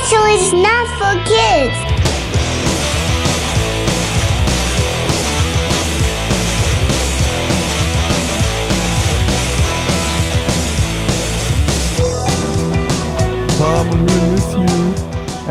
So it's not for kids. Mom, I'm gonna miss you.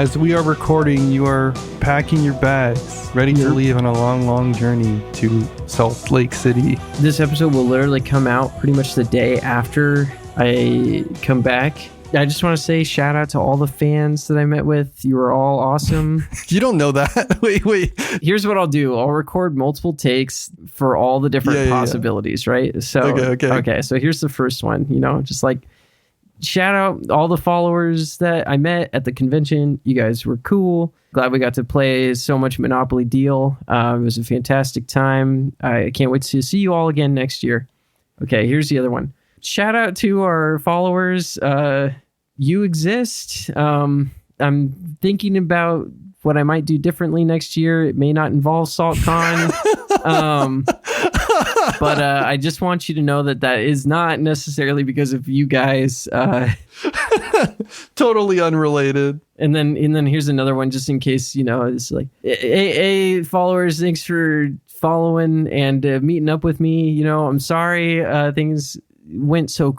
As we are recording, you are packing your bags, ready to leave on a long, long journey to Salt Lake City. This episode will literally come out pretty much the day after I come back. I just want to say shout out to all the fans that I met with. You were all awesome. You don't know that. Wait. Here's what I'll do. I'll record multiple takes for all the different possibilities, right? So, okay. So here's the first one, just like, shout out all the followers that I met at the convention. You guys were cool. Glad we got to play so much Monopoly Deal. It was a fantastic time. I can't wait to see you all again next year. Okay, here's the other one. Shout out to our followers. You exist. I'm thinking about what I might do differently next year. It may not involve SaltCon. But I just want you to know that is not necessarily because of you guys. Totally unrelated. And then here's another one, just in case, it's like, hey, followers, thanks for following and meeting up with me. I'm sorry things went so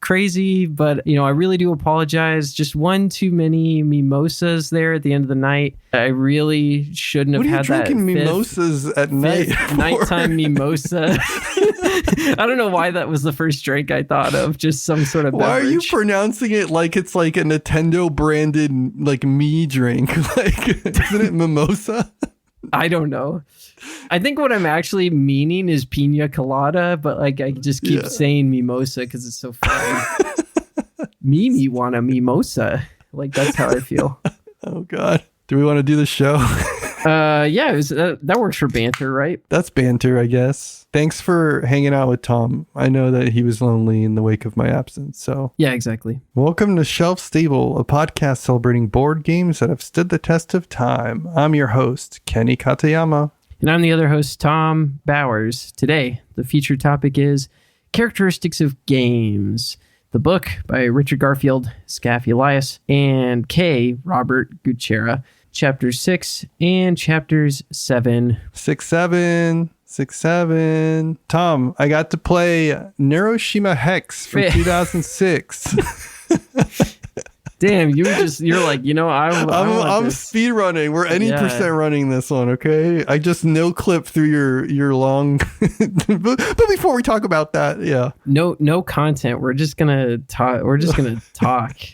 crazy, but I really do apologize. Just one too many mimosas there at the end of the night. I really shouldn't have had that. What are you drinking mimosas at night? Nighttime mimosa. I don't know why that was the first drink I thought of. Just some sort of beverage. Why are you pronouncing it like it's like a Nintendo branded like me drink? Like, isn't it mimosa? I don't know. I think what I'm actually meaning is pina colada, but like I just keep saying mimosa because it's so funny. Mimi want a mimosa. Like that's how I feel. Oh God. Do we want to do the show? Yeah, that works for banter, right? That's banter, I guess. Thanks for hanging out with Tom. I know that he was lonely in the wake of my absence, so... Yeah, exactly. Welcome to Shelf Stable, a podcast celebrating board games that have stood the test of time. I'm your host, Kenny Katayama. And I'm the other host, Tom Bowers. Today, the featured topic is Characteristics of Games. The book by Richard Garfield, Skaff, Elias, and K. Robert Gutschera. Chapters 6 and chapters 7. 6-7. Tom, I got to play Neuroshima Hex from 2006. Damn, you're like, I'm speed running. We're any percent running this one, okay? I just no clip through your long but before we talk about that, yeah. No content. We're just gonna talk.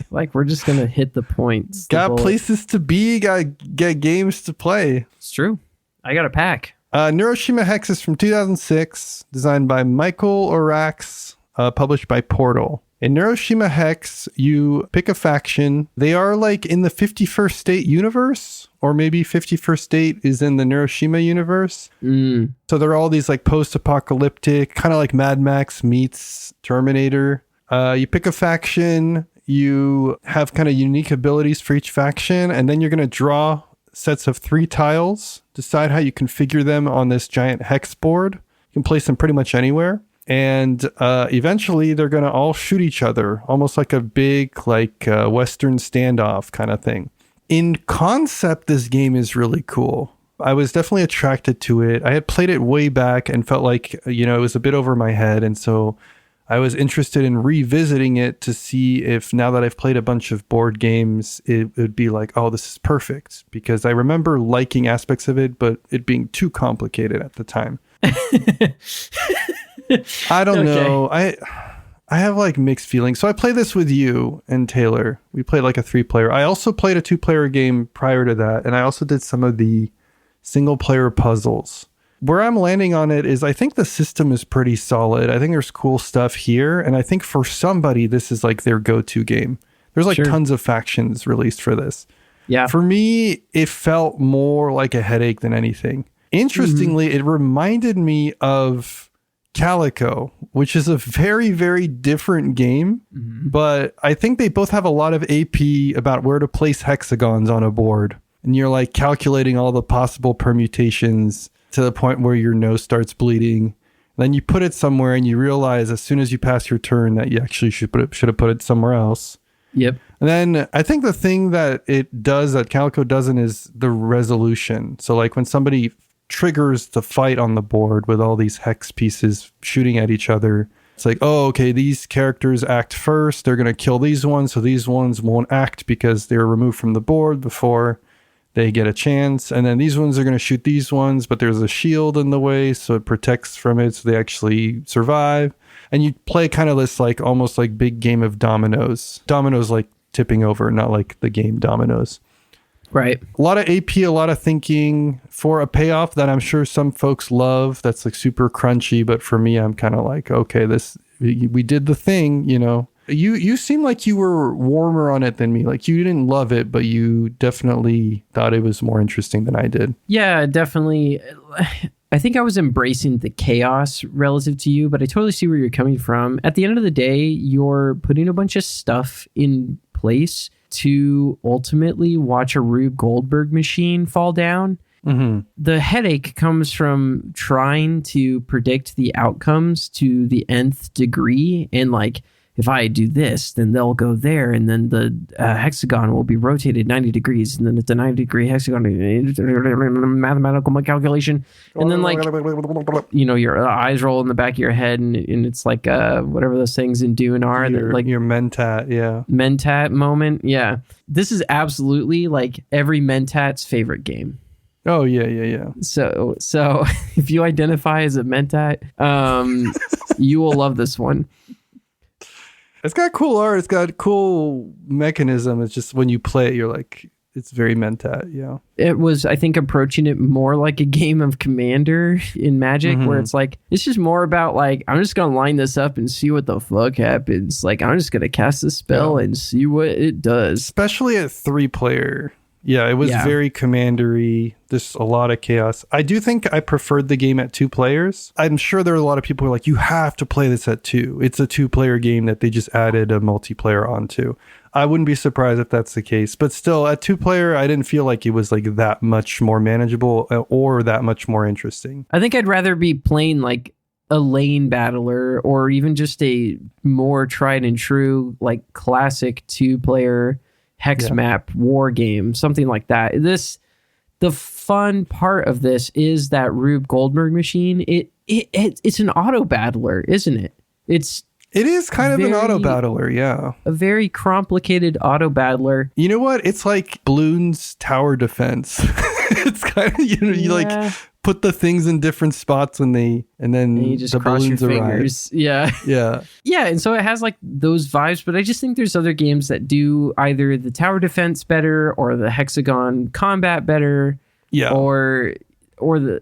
Like we're just gonna hit the points. Got places to be, got get games to play. It's true. I got a pack. Neuroshima Hex is from 2006, designed by Michał Oracz, published by Portal. In Neuroshima Hex, you pick a faction. They are like in the 51st State universe, or maybe 51st State is in the Neuroshima universe. So they're all these like post-apocalyptic, kind of like Mad Max meets Terminator. You pick a faction, you have kind of unique abilities for each faction, and then you're going to draw sets of 3 tiles, decide how you configure them on this giant hex board. You can place them pretty much anywhere. And eventually they're going to all shoot each other, almost like a big Western standoff kind of thing. In concept, this game is really cool. I was definitely attracted to it. I had played it way back and felt like, it was a bit over my head. And so I was interested in revisiting it to see if now that I've played a bunch of board games, it would be like, oh, this is perfect. Because I remember liking aspects of it, but it being too complicated at the time. I don't know. I have like mixed feelings. So I played this with you and Taylor. We played like a 3-player. I also played a 2-player game prior to that. And I also did some of the single-player puzzles. Where I'm landing on it is I think the system is pretty solid. I think there's cool stuff here. And I think for somebody, this is like their go-to game. There's like tons of factions released for this. Yeah. For me, it felt more like a headache than anything. Interestingly, it reminded me of Calico, which is a very, very different game, but I think they both have a lot of AP about where to place hexagons on a board. And you're like calculating all the possible permutations to the point where your nose starts bleeding. Then you put it somewhere and you realize as soon as you pass your turn that you actually should have put it somewhere else. Yep. And then I think the thing that it does that Calico doesn't is the resolution. So like when somebody triggers the fight on the board with all these hex pieces shooting at each other, it's like, oh, okay, these characters act first. They're going to kill these ones. So these ones won't act because they're removed from the board before they get a chance. And then these ones are going to shoot these ones, but there's a shield in the way. So it protects from it. So they actually survive. And you play kind of this like almost like big game of dominoes. Dominoes like tipping over, not like the game dominoes. Right. A lot of AP, a lot of thinking for a payoff that I'm sure some folks love. That's like super crunchy, but for me, I'm kind of like, okay, we did the thing, you know. You seem like you were warmer on it than me. Like you didn't love it, but you definitely thought it was more interesting than I did. Yeah, definitely. I think I was embracing the chaos relative to you, but I totally see where you're coming from. At the end of the day, you're putting a bunch of stuff in place to ultimately watch a Rube Goldberg machine fall down. Mm-hmm. The headache comes from trying to predict the outcomes to the nth degree. And like, if I do this, then they'll go there. And then the hexagon will be rotated 90 degrees. And then it's a 90-degree hexagon, mathematical calculation. And then like, you know, your eyes roll in the back of your head. And it's like whatever those things in Dune are. Like your mentat, yeah. Mentat moment, yeah. This is absolutely like every mentat's favorite game. Oh, yeah. So if you identify as a mentat, you will love this one. It's got cool art. It's got cool mechanism. It's just when you play it, you're like, it's very mentat, yeah. It was, I think, approaching it more like a game of Commander in Magic, where it's like, it's just more about like, I'm just going to line this up and see what the fuck happens. Like, I'm just going to cast the spell and see what it does. Especially at 3-player. Yeah, it was very commandery. There's a lot of chaos. I do think I preferred the game at 2 players. I'm sure there are a lot of people who are like, you have to play this at 2. It's a 2-player game that they just added a multiplayer onto. I wouldn't be surprised if that's the case. But still, at 2-player, I didn't feel like it was like that much more manageable or that much more interesting. I think I'd rather be playing like a lane battler or even just a more tried and true, like classic 2-player hex map war game, something like that. The fun part of this is that Rube Goldberg machine. It's an auto battler, isn't it? It is kind of an auto battler, yeah. A very complicated auto battler. You know what? It's like Bloons tower defense. It's kind of, you like put the things in different spots and then you just the cross your balloons fingers. Yeah. Yeah, and so it has like those vibes, but I just think there's other games that do either the tower defense better or the hexagon combat better. Yeah. Or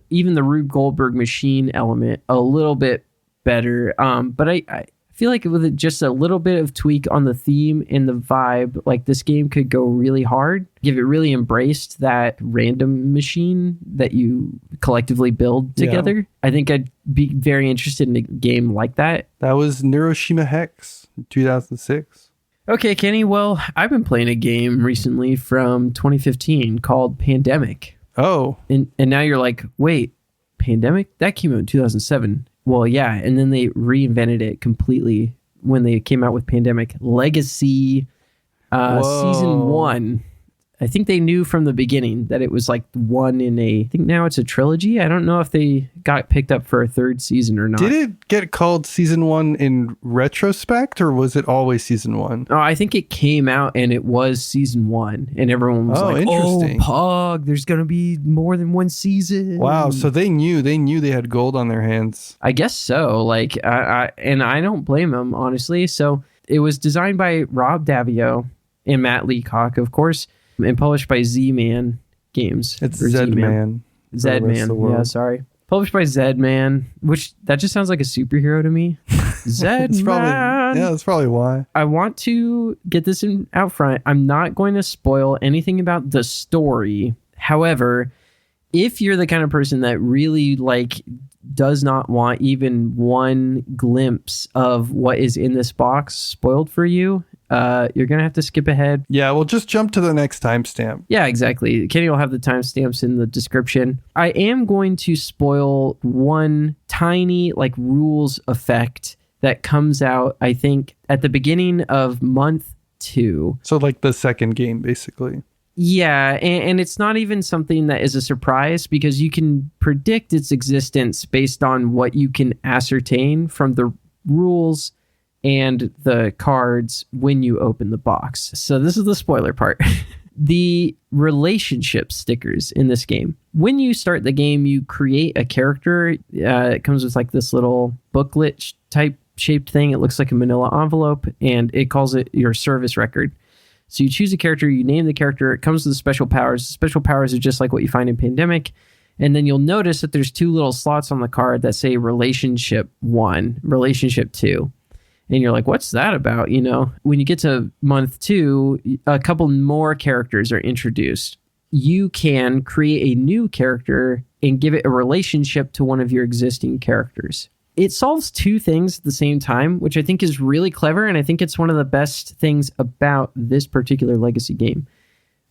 even the Rube Goldberg machine element a little bit better. But I feel like with just a little bit of tweak on the theme and the vibe, like this game could go really hard if it really embraced that random machine that you collectively build together. Yeah. I think I'd be very interested in a game like that. That was Neuroshima Hex in 2006. Okay, Kenny. Well, I've been playing a game recently from 2015 called Pandemic. Oh. And now you're like, wait, Pandemic? That came out in 2007. Well, yeah, and then they reinvented it completely when they came out with Pandemic Legacy Season 1. I think they knew from the beginning that it was like one in I think now it's a trilogy. I don't know if they got picked up for a third season or not. Did it get called Season 1 in retrospect, or was it always Season 1? Oh, I think it came out and it was Season 1, and everyone was like, interesting. Oh, Pog, there's going to be more than one season. Wow, so they knew they had gold on their hands. I guess so. Like, I don't blame them, honestly. So it was designed by Rob Daviau and Matt Leacock, of course, and published by Z-Man Games. It's Z-Man. Z-Man, yeah, sorry. Published by Z-Man, which that just sounds like a superhero to me. Z-Man. That's probably why. I want to get this out front. I'm not going to spoil anything about the story. However, if you're the kind of person that really does not want even one glimpse of what is in this box spoiled for you, you're going to have to skip ahead. Yeah, we'll just jump to the next timestamp. Yeah, exactly. Kenny will have the timestamps in the description. I am going to spoil one tiny rules effect that comes out, I think, at the beginning of month 2. So like the second game, basically. Yeah, and it's not even something that is a surprise because you can predict its existence based on what you can ascertain from the rules and the cards when you open the box. So this is the spoiler part. The relationship stickers in this game. When you start the game, you create a character. It comes with like this little booklet type shaped thing. It looks like a manila envelope, and it calls it your service record. So you choose a character, you name the character, it comes with special powers. Special powers are just like what you find in Pandemic. And then you'll notice that there's 2 little slots on the card that say relationship 1, relationship 2. And you're like, what's that about? You know, when you get to month 2, a couple more characters are introduced. You can create a new character and give it a relationship to one of your existing characters. It solves 2 things at the same time, which I think is really clever. And I think it's one of the best things about this particular Legacy game,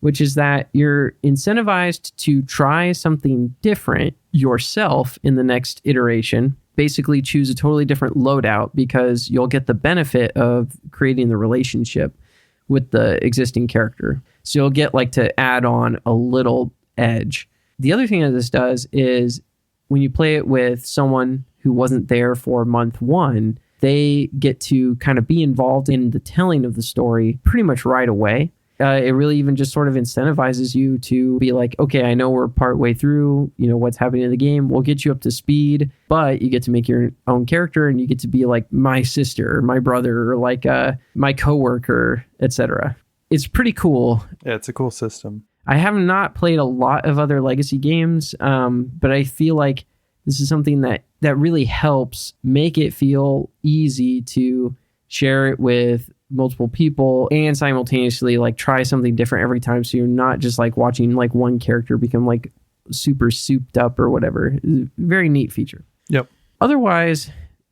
which is that you're incentivized to try something different yourself in the next iteration. Basically choose a totally different loadout because you'll get the benefit of creating the relationship with the existing character. So you'll get like to add on a little edge. The other thing that this does is when you play it with someone who wasn't there for month 1, they get to kind of be involved in the telling of the story pretty much right away. It really even just sort of incentivizes you to be like, okay, I know we're part way through, you know, what's happening in the game. We'll get you up to speed, but you get to make your own character and you get to be like my sister or my brother or like my coworker, etc. It's pretty cool. Yeah, it's a cool system. I have not played a lot of other Legacy games, but I feel like this is something that really helps make it feel easy to share it with multiple people and simultaneously like try something different every time, so you're not just like watching like one character become like super souped up or whatever. Very neat feature. Yep. Otherwise,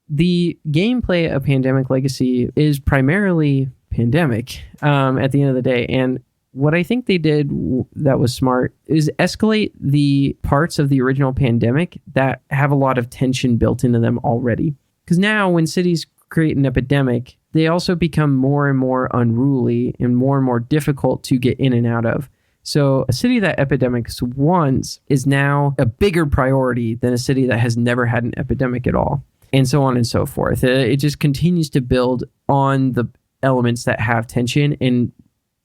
the gameplay of Pandemic Legacy is primarily Pandemic at the end of the day, and what I think they did that was smart is escalate the parts of the original Pandemic that have a lot of tension built into them already. Because now when cities create an epidemic, they also become more and more unruly and more difficult to get in and out of. So a city that epidemics once is now a bigger priority than a city that has never had an epidemic at all, and so on and so forth. It just continues to build on the elements that have tension and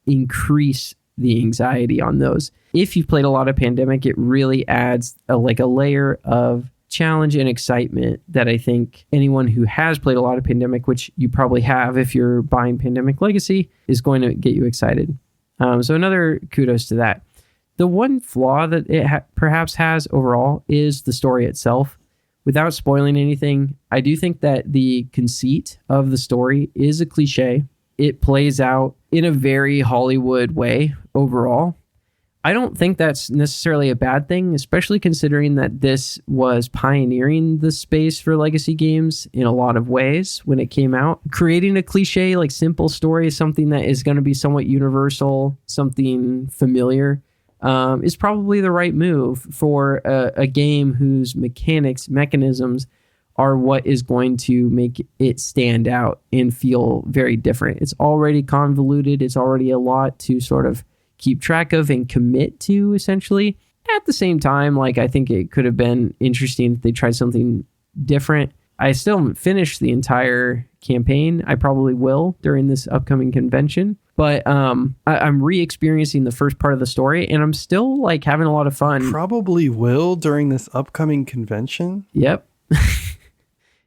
increase the anxiety on those. If you've played a lot of Pandemic, it really adds a layer of challenge and excitement that I think anyone who has played a lot of Pandemic, which you probably have if you're buying Pandemic Legacy, is going to get you excited. So another kudos to that. The one flaw that it perhaps has overall is the story itself. Without spoiling anything, I do think that the conceit of the story is a cliche. It plays out in a very Hollywood way overall. I don't think that's necessarily a bad thing, especially considering that this was pioneering the space for Legacy games in a lot of ways when it came out. Creating a cliche, like simple story, is something that is going to be somewhat universal, something familiar, is probably the right move for a game whose mechanisms are what is going to make it stand out and feel very different. It's already convoluted. It's already a lot to sort of keep track of and commit to, essentially. At the same time, like, I think it could have been interesting if they tried something different. I still haven't finished the entire campaign. I probably will during this upcoming convention, but I'm re-experiencing the first part of the story, and I'm still like having a lot of fun. Probably will during this upcoming convention? Yep.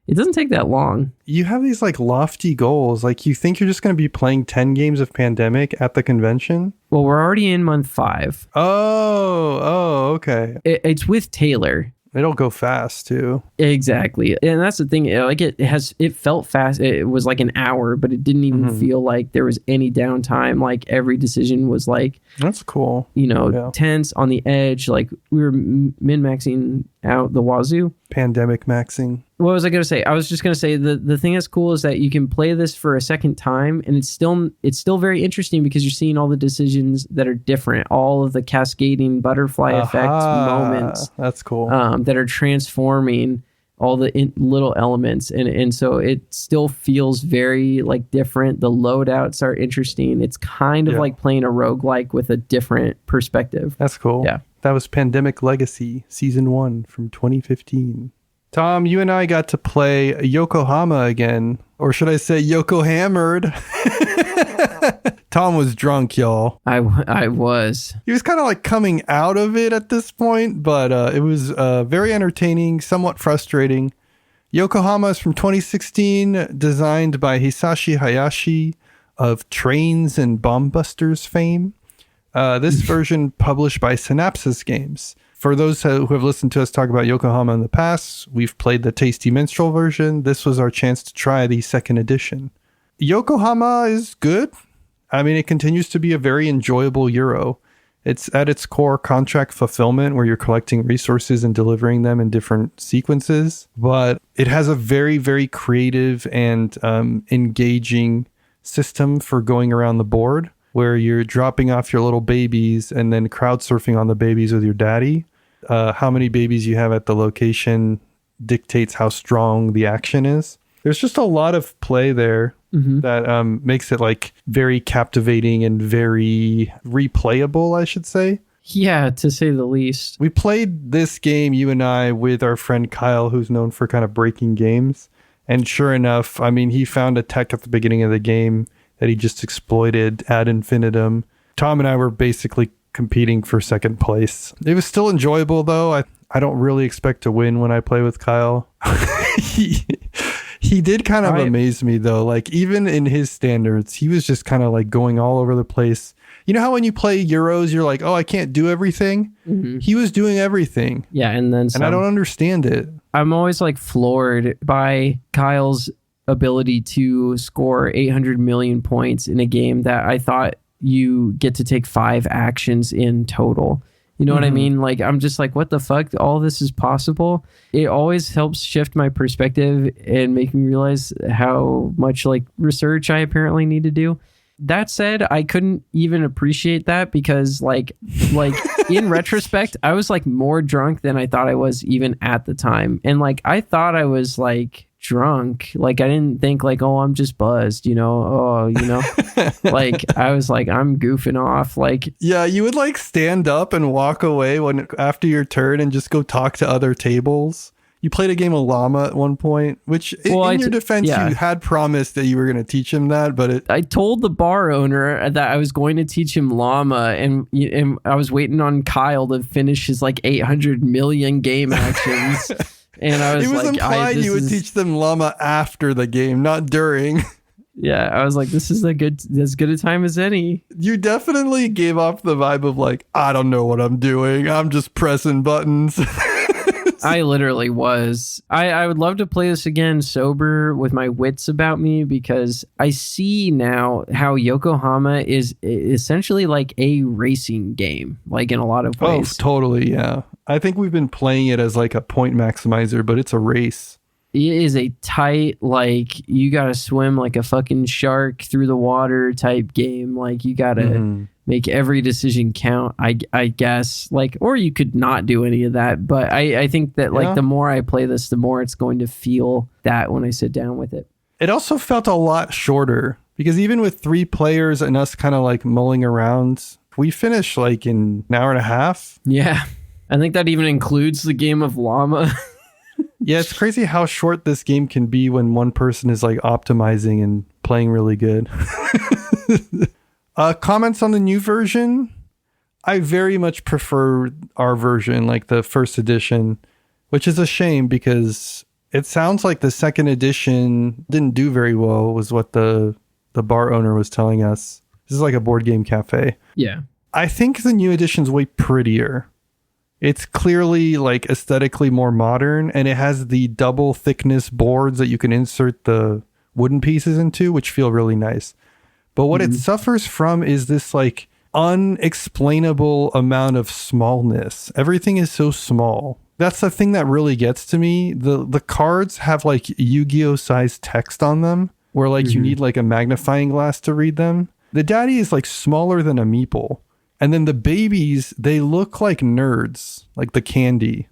It doesn't take that long. You have these like lofty goals. Like, you think you're just going to be playing 10 games of Pandemic at the convention? Well, we're already in month 5. Oh, okay. It's with Taylor. It'll go fast too. Exactly. And that's the thing. Like, it felt fast. It was like an hour, but it didn't even feel like there was any downtime. Like, every decision was like, that's cool. Tense, on the edge. Like, we were min-maxing out the wazoo. Pandemic maxing. What was I going to say? I was just going to say the thing that's cool is that you can play this for a second time, and it's still very interesting because you're seeing all the decisions that are different, all of the cascading butterfly effect moments. That's cool. That are transforming all the little elements, and so it still feels very like different. The loadouts are interesting. It's kind of like playing a roguelike with a different perspective. That's cool. Yeah. That was Pandemic Legacy Season 1 from 2015. Tom, you and I got to play Yokohama again, or should I say Yokohammered? Tom was drunk, y'all. I was. He was kind of like coming out of it at this point, but it was very entertaining, somewhat frustrating. Yokohama is from 2016, designed by Hisashi Hayashi of Trains and Bomb Busters fame. This version published by Synapses Games. For those who have listened to us talk about Yokohama in the past, we've played the Tasty Minstrel version. This was our chance to try the second edition. Yokohama is good. I mean, it continues to be a very enjoyable Euro. It's at its core contract fulfillment where you're collecting resources and delivering them in different sequences. But it has a very, very creative and engaging system for going around the board where you're dropping off your little babies and then crowd surfing on the babies with your daddy. How many babies you have at the location dictates how strong the action is. There's just a lot of play there that makes it like very captivating and very replayable, I should say. Yeah, to say the least. We played this game, you and I, with our friend Kyle, who's known for kind of breaking games. And sure enough, I mean, he found a tech at the beginning of the game that he just exploited ad infinitum. Tom and I were basically competing for second place. It was still enjoyable, though. I don't really expect to win when I play with Kyle. He did kind of amaze me, though. Like, even in his standards, he was just kind of like going all over the place. You know how when you play Euros, you're like, oh, I can't do everything? Mm-hmm. He was doing everything. Yeah, and then some. And I don't understand it. I'm always like floored by Kyle's ability to score 800 million points in a game that I thought you get to take 5 actions in total. You know what I mean? Like, I'm just like, what the fuck? All this is possible. It always helps shift my perspective and make me realize how much like research I apparently need to do. That said, I couldn't even appreciate that because like in retrospect, I was like more drunk than I thought I was even at the time. And like, I thought I was like drunk. Like, I didn't think like, oh, I'm just buzzed, you know? Oh, you know, like I was like, I'm goofing off. Like, yeah, you would like stand up and walk away after your turn and just go talk to other tables. You played a game of Llama at one point, which in your defense, you had promised that you were going to teach him that, but I told the bar owner that I was going to teach him Llama, and I was waiting on Kyle to finish his like 800 million game actions. And I was like, it was implied you would teach them Llama after the game, not during. Yeah, I was like, this is as good a time as any. You definitely gave off the vibe of like, I don't know what I'm doing. I'm just pressing buttons. I literally was. I would love to play this again sober with my wits about me because I see now how Yokohama is essentially like a racing game, like in a lot of ways. Oh, totally, yeah. I think we've been playing it as like a point maximizer, but it's a race. It is a tight, like, you gotta swim like a fucking shark through the water type game. Like, you gotta make every decision count, I guess. Like, or you could not do any of that. But I think that, like, the more I play this, the more it's going to feel that when I sit down with it. It also felt a lot shorter because even with 3 players and us kind of like mulling around, we finished like in an hour and a half. Yeah. I think that even includes the game of Llama. Yeah, it's crazy how short this game can be when one person is like optimizing and playing really good. Comments on the new version? I very much prefer our version, like the first edition, which is a shame because it sounds like the second edition didn't do very well, was what the bar owner was telling us. This is like a board game cafe. Yeah. I think the new edition's way prettier. It's clearly like aesthetically more modern, and it has the double thickness boards that you can insert the wooden pieces into, which feel really nice. But what it suffers from is this like unexplainable amount of smallness. Everything is so small. That's the thing that really gets to me. The cards have like Yu-Gi-Oh sized text on them where like you need like a magnifying glass to read them. The daddy is like smaller than a meeple. And then the babies, they look like nerds, like the candy.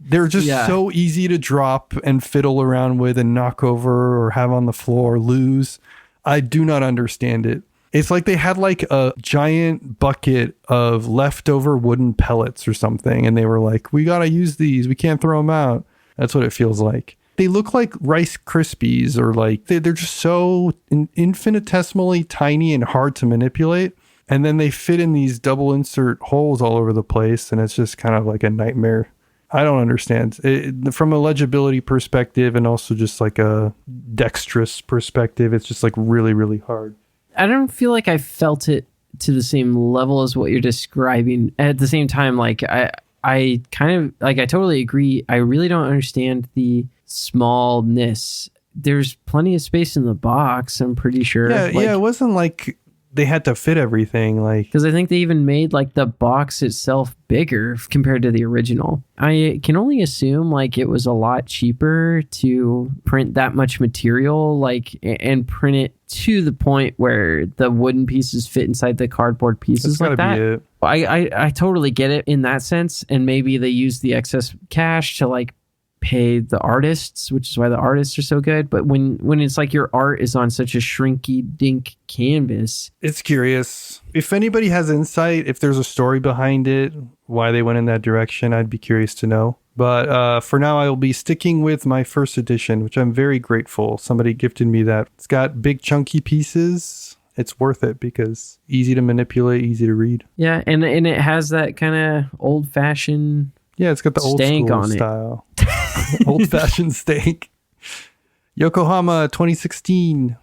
They're just so easy to drop and fiddle around with and knock over or have on the floor, lose. I do not understand it. It's like they had like a giant bucket of leftover wooden pellets or something. And they were like, we got to use these. We can't throw them out. That's what it feels like. They look like Rice Krispies, or like they're just so infinitesimally tiny and hard to manipulate. And then they fit in these double insert holes all over the place. And it's just kind of like a nightmare. I don't understand it, from a legibility perspective, and also just like a dexterous perspective. It's just like really, really hard. I don't feel like I felt it to the same level as what you're describing. At the same time, like I kind of like, I totally agree. I really don't understand the smallness. There's plenty of space in the box, I'm pretty sure. Yeah, like, it wasn't like they had to fit everything, like, because I think they even made like the box itself bigger compared to the original. I can only assume like it was a lot cheaper to print that much material, like, and print it to the point where the wooden pieces fit inside the cardboard pieces. That's like that. Be it. I totally get it in that sense, and maybe they use the excess cash to like pay the artists, which is why the artists are so good. But when it's like your art is on such a shrinky dink canvas, it's curious. If anybody has insight, if there's a story behind it, why they went in that direction, I'd be curious to know. But for now, I will be sticking with my first edition, which I'm very grateful. Somebody gifted me that. It's got big chunky pieces. It's worth it because easy to manipulate, easy to read. Yeah, and it has that kind of old fashioned. Yeah, it's got the old school on style. Old-fashioned stank. Yokohama 2016.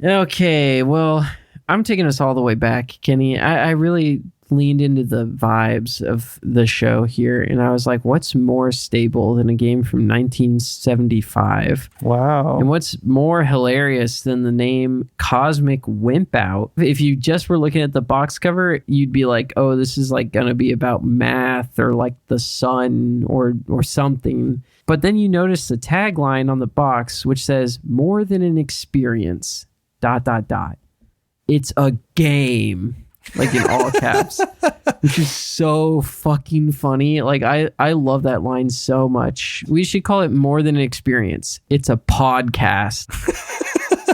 Okay, well, I'm taking us all the way back, Kenny. I really leaned into the vibes of the show here, and I was like, what's more stable than a game from 1975? Wow. And what's more hilarious than the name Cosmic Wimpout? If you just were looking at the box cover, you'd be like, oh, this is like going to be about math or like the sun or something. But then you notice the tagline on the box, which says, more than an experience, ... It's a game. Like in all caps, which is so fucking funny. Like I love that line so much. We should call it more than an experience. It's a podcast.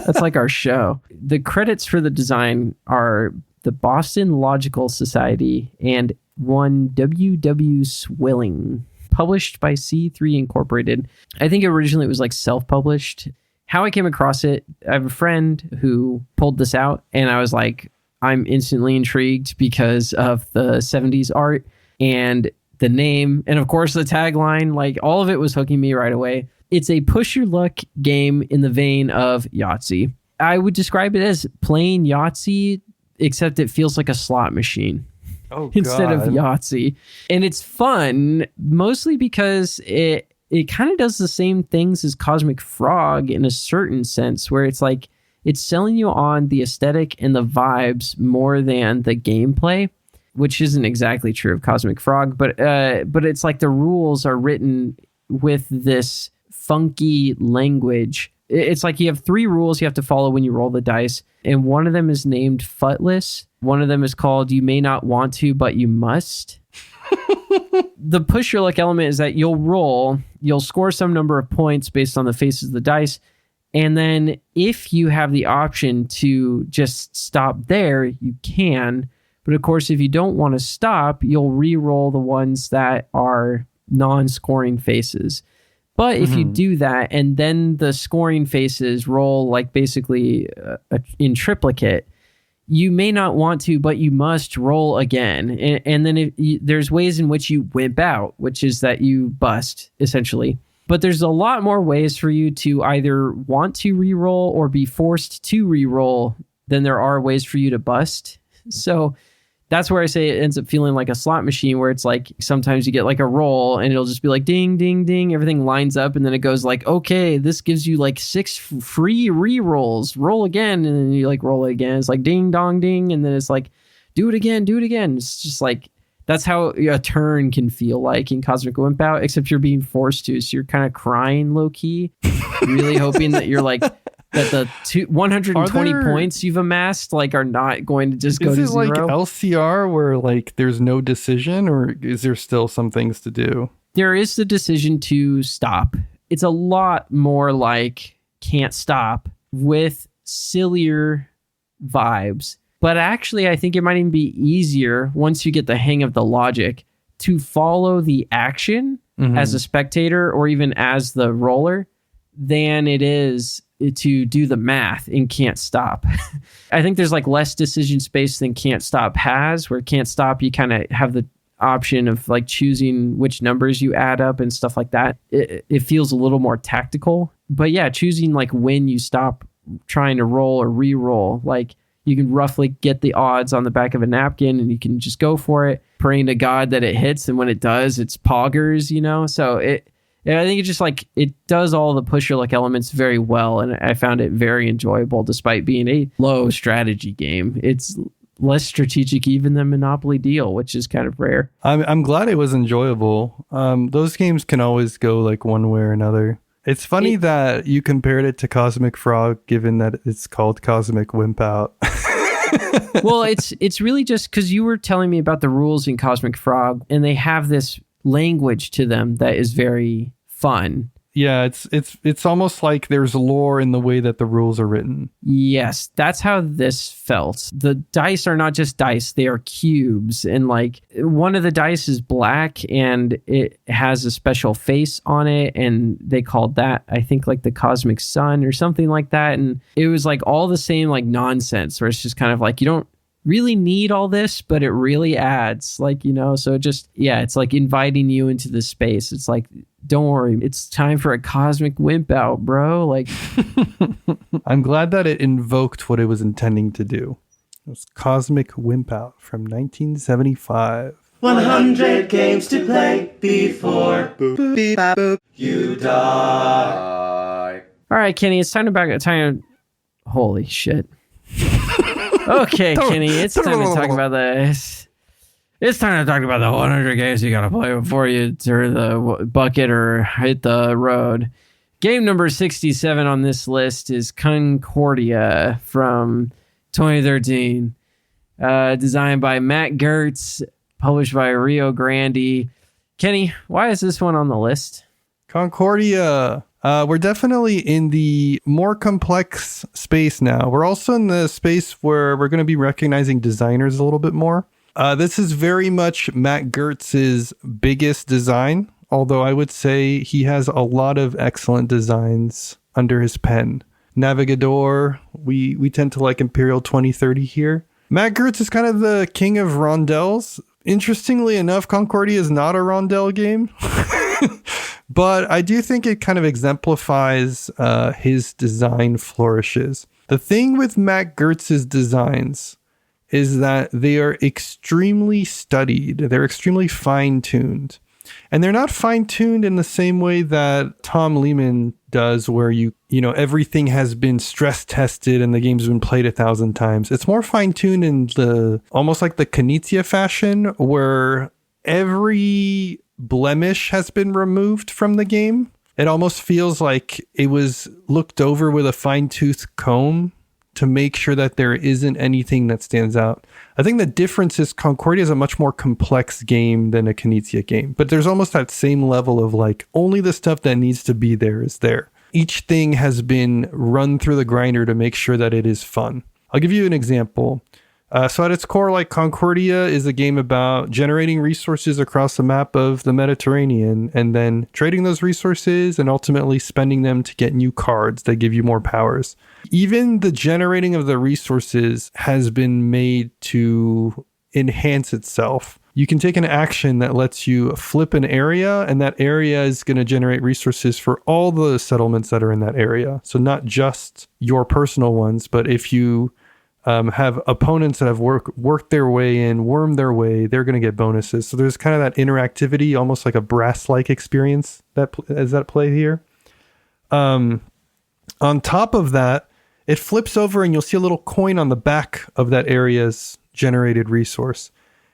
That's like our show. The credits for the design are the Boston Logical Society and one W. Swilling, published by C3 Incorporated. I think originally it was like self-published. How I came across it, I have a friend who pulled this out, and I was like, I'm instantly intrigued because of the 70s art and the name. And of course, the tagline, like all of it was hooking me right away. It's a push your luck game in the vein of Yahtzee. I would describe it as playing Yahtzee, except it feels like a slot machine instead of Yahtzee. And it's fun, mostly because it kind of does the same things as Cosmic Frog in a certain sense, where it's like, it's selling you on the aesthetic and the vibes more than the gameplay, which isn't exactly true of Cosmic Frog, but it's like the rules are written with this funky language. It's like you have 3 rules you have to follow when you roll the dice, and one of them is named Footless. One of them is called You May Not Want To, But You Must. The push your luck element is that you'll score some number of points based on the faces of the dice. And then if you have the option to just stop there, you can. But of course, if you don't want to stop, you'll re-roll the ones that are non-scoring faces. But if you do that, and then the scoring faces roll like basically in triplicate, you may not want to, but you must roll again. And then there's ways in which you wimp out, which is that you bust, essentially. But there's a lot more ways for you to either want to re-roll or be forced to re-roll than there are ways for you to bust. So that's where I say it ends up feeling like a slot machine, where it's like sometimes you get like a roll and it'll just be like ding, ding, ding. Everything lines up, and then it goes like, okay, this gives you like 6 free re-rolls. Roll again. And then you like roll it again. It's like ding, dong, ding. And then it's like, do it again, do it again. It's just like, that's how a turn can feel like in Cosmic Wimpout, except you're being forced to. So you're kind of crying low key, really hoping that you're like, that the 120 points you've amassed like are not going to just go to 0. Is it like LCR where like there's no decision, or is there still some things to do? there is the decision to stop. It's a lot more like Can't Stop with sillier vibes. But actually, I think it might even be easier once you get the hang of the logic to follow the action as a spectator or even as the roller than it is to do the math in Can't Stop. I think there's like less decision space than Can't Stop has, where Can't Stop, you kind of have the option of like choosing which numbers you add up and stuff like that. It feels a little more tactical. But yeah, choosing like when you stop trying to roll or re-roll, like you can roughly get the odds on the back of a napkin and you can just go for it, praying to God that it hits. And when it does, it's poggers, you know? So I think it just like, it does all the push your luck elements very well. And I found it very enjoyable despite being a low strategy game. It's less strategic even than Monopoly Deal, which is kind of rare. I'm glad it was enjoyable. Those games can always go like one way or another. It's funny that you compared it to Cosmic Frog, given that it's called Cosmic Wimpout. Well, it's really just because you were telling me about the rules in Cosmic Frog, and they have this language to them that is very fun. Yeah, it's almost like there's lore in the way that the rules are written. Yes, that's how this felt. The dice are not just dice, they are cubes. And like one of the dice is black and it has a special face on it. And they called that, I think, like the Cosmic Sun or something like that. And it was like all the same like nonsense where it's just kind of like you don't really need all this, but it really adds, like, you know, so just, yeah, it's like inviting you into the space. It's like, don't worry, it's time for a cosmic Wimpout, bro. Like, I'm glad that it invoked what it was intending to do. It was Cosmic Wimpout from 1975. 100 games to play before you die. All right, Kenny, it's time to holy shit. Okay, Kenny, it's time to talk about this. It's time to talk about the 100 games you gotta play before you turn the bucket or hit the road. Game number 67 on this list is Concordia from 2013. Designed by Matt Gerdts, published by Rio Grande. Kenny, why is this one on the list? Concordia. We're definitely in the more complex space now. We're also in the space where we're going to be recognizing designers a little bit more. This is very much Matt Gertz's biggest design, although I would say he has a lot of excellent designs under his pen. Navigador, we tend to like Imperial 2030 here. Matt Gerdts is kind of the king of rondels. Interestingly enough, Concordia is not a rondel game. But I do think it kind of exemplifies his design flourishes. The thing with Matt Gertz's designs is that they are extremely studied. They're extremely fine-tuned. And they're not fine-tuned in the same way that Tom Lehman does, where you know, everything has been stress tested and the game's been played 1,000 times. It's more fine-tuned in the almost like the Knizia fashion, where every blemish has been removed from the game. It almost feels like it was looked over with a fine-tooth comb to make sure that there isn't anything that stands out. I think the difference is Concordia is a much more complex game than a Knizia game, but there's almost that same level of like, only the stuff that needs to be there is there. Each thing has been run through the grinder to make sure that it is fun. I'll give you an example. So at its core, like, Concordia is a game about generating resources across the map of the Mediterranean and then trading those resources and ultimately spending them to get new cards that give you more powers. Even the generating of the resources has been made to enhance itself. You can take an action that lets you flip an area, and that area is going to generate resources for all the settlements that are in that area. So not just your personal ones, but if you have opponents that have worked their way in, wormed their way, they're going to get bonuses. So there's kind of that interactivity, almost like a brass-like experience that is at play here. On top of that, it flips over and you'll see a little coin on the back of that area's generated resource.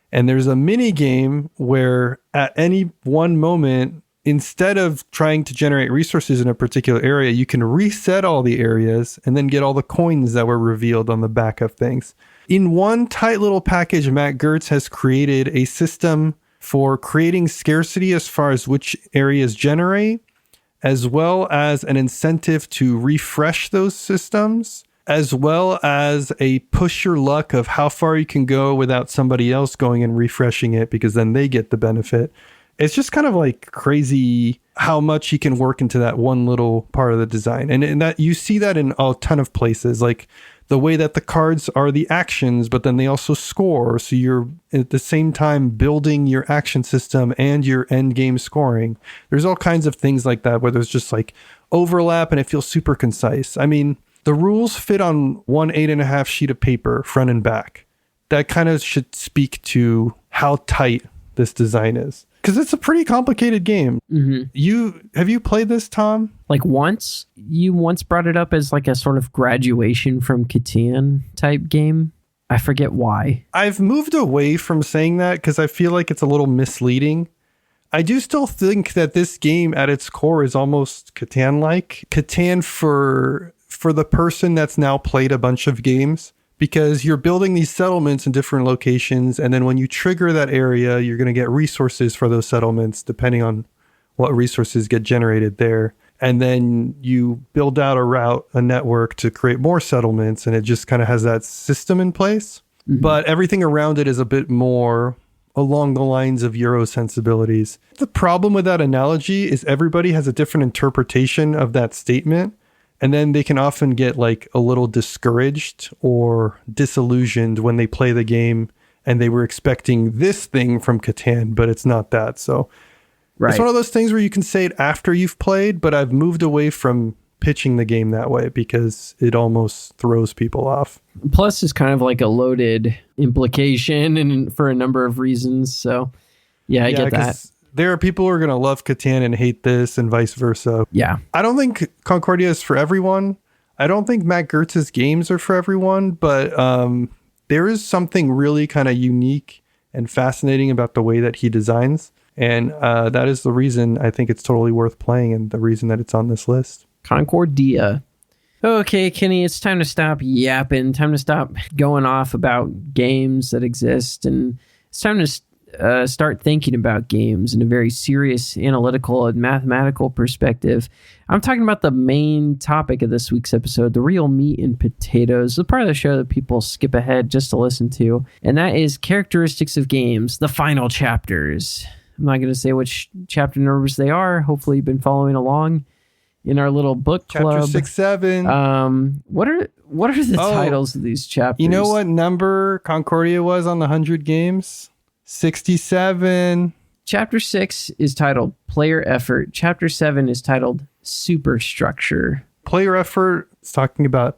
And there's a mini game where at any one moment, instead of trying to generate resources in a particular area, you can reset all the areas and then get all the coins that were revealed on the back of things. In one tight little package, Matt Gerdts has created a system for creating scarcity as far as which areas generate, as well as an incentive to refresh those systems, as well as a push your luck of how far you can go without somebody else going and refreshing it, because then they get the benefit. It's just kind of like crazy how much you can work into that one little part of the design. And that you see that in a ton of places, like the way that the cards are the actions, but then they also score. So you're at the same time building your action system and your end game scoring. There's all kinds of things like that where there's just like overlap and it feels super concise. I mean, the rules fit on one 8.5 sheet of paper, front and back. That kind of should speak to how tight this design is. Because it's a pretty complicated game. Mm-hmm. Have you played this, Tom? Like once? You once brought it up as like a sort of graduation from Catan type game. I forget why. I've moved away from saying that because I feel like it's a little misleading. I do still think that this game at its core is almost Catan-like. Catan for the person that's now played a bunch of games. Because you're building these settlements in different locations, and then when you trigger that area, you're going to get resources for those settlements, depending on what resources get generated there. And then you build out a route, a network to create more settlements, and it just kind of has that system in place. Mm-hmm. But everything around it is a bit more along the lines of Euro sensibilities. The problem with that analogy is everybody has a different interpretation of that statement. And then they can often get like a little discouraged or disillusioned when they play the game and they were expecting this thing from Catan, but it's not that. So It's one of those things where you can say it after you've played, but I've moved away from pitching the game that way because it almost throws people off. Plus, it's kind of like a loaded implication and for a number of reasons. So yeah, I get that. There are people who are going to love Catan and hate this and vice versa. Yeah. I don't think Concordia is for everyone. I don't think Matt Gerdts' games are for everyone, but there is something really kind of unique and fascinating about the way that he designs. And that is the reason I think it's totally worth playing and the reason that it's on this list. Concordia. Okay, Kenny, it's time to stop yapping. Time to stop going off about games that exist. And it's time to start thinking about games in a very serious, analytical, and mathematical perspective. I'm talking about the main topic of this week's episode, the real meat and potatoes, the part of the show that people skip ahead just to listen to, and that is characteristics of games, the final chapters. I'm not going to say which chapter numbers they are. Hopefully you've been following along in our little book club. Chapter 6, 7. What are the titles of these chapters? You know what number Concordia was on the 100 games? 67. Chapter 6 is titled Player Effort. Chapter 7 is titled Superstructure. Player Effort is talking about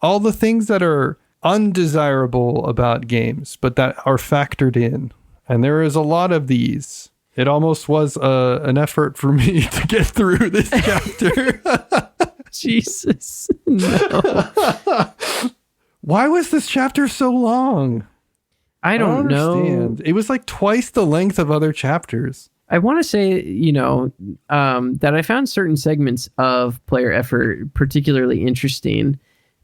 all the things that are undesirable about games, but that are factored in. And there is a lot of these. It almost was an effort for me to get through this chapter. Jesus. No. Why was this chapter so long? I don't know. It was like twice the length of other chapters. I want to say, that I found certain segments of Player Effort particularly interesting.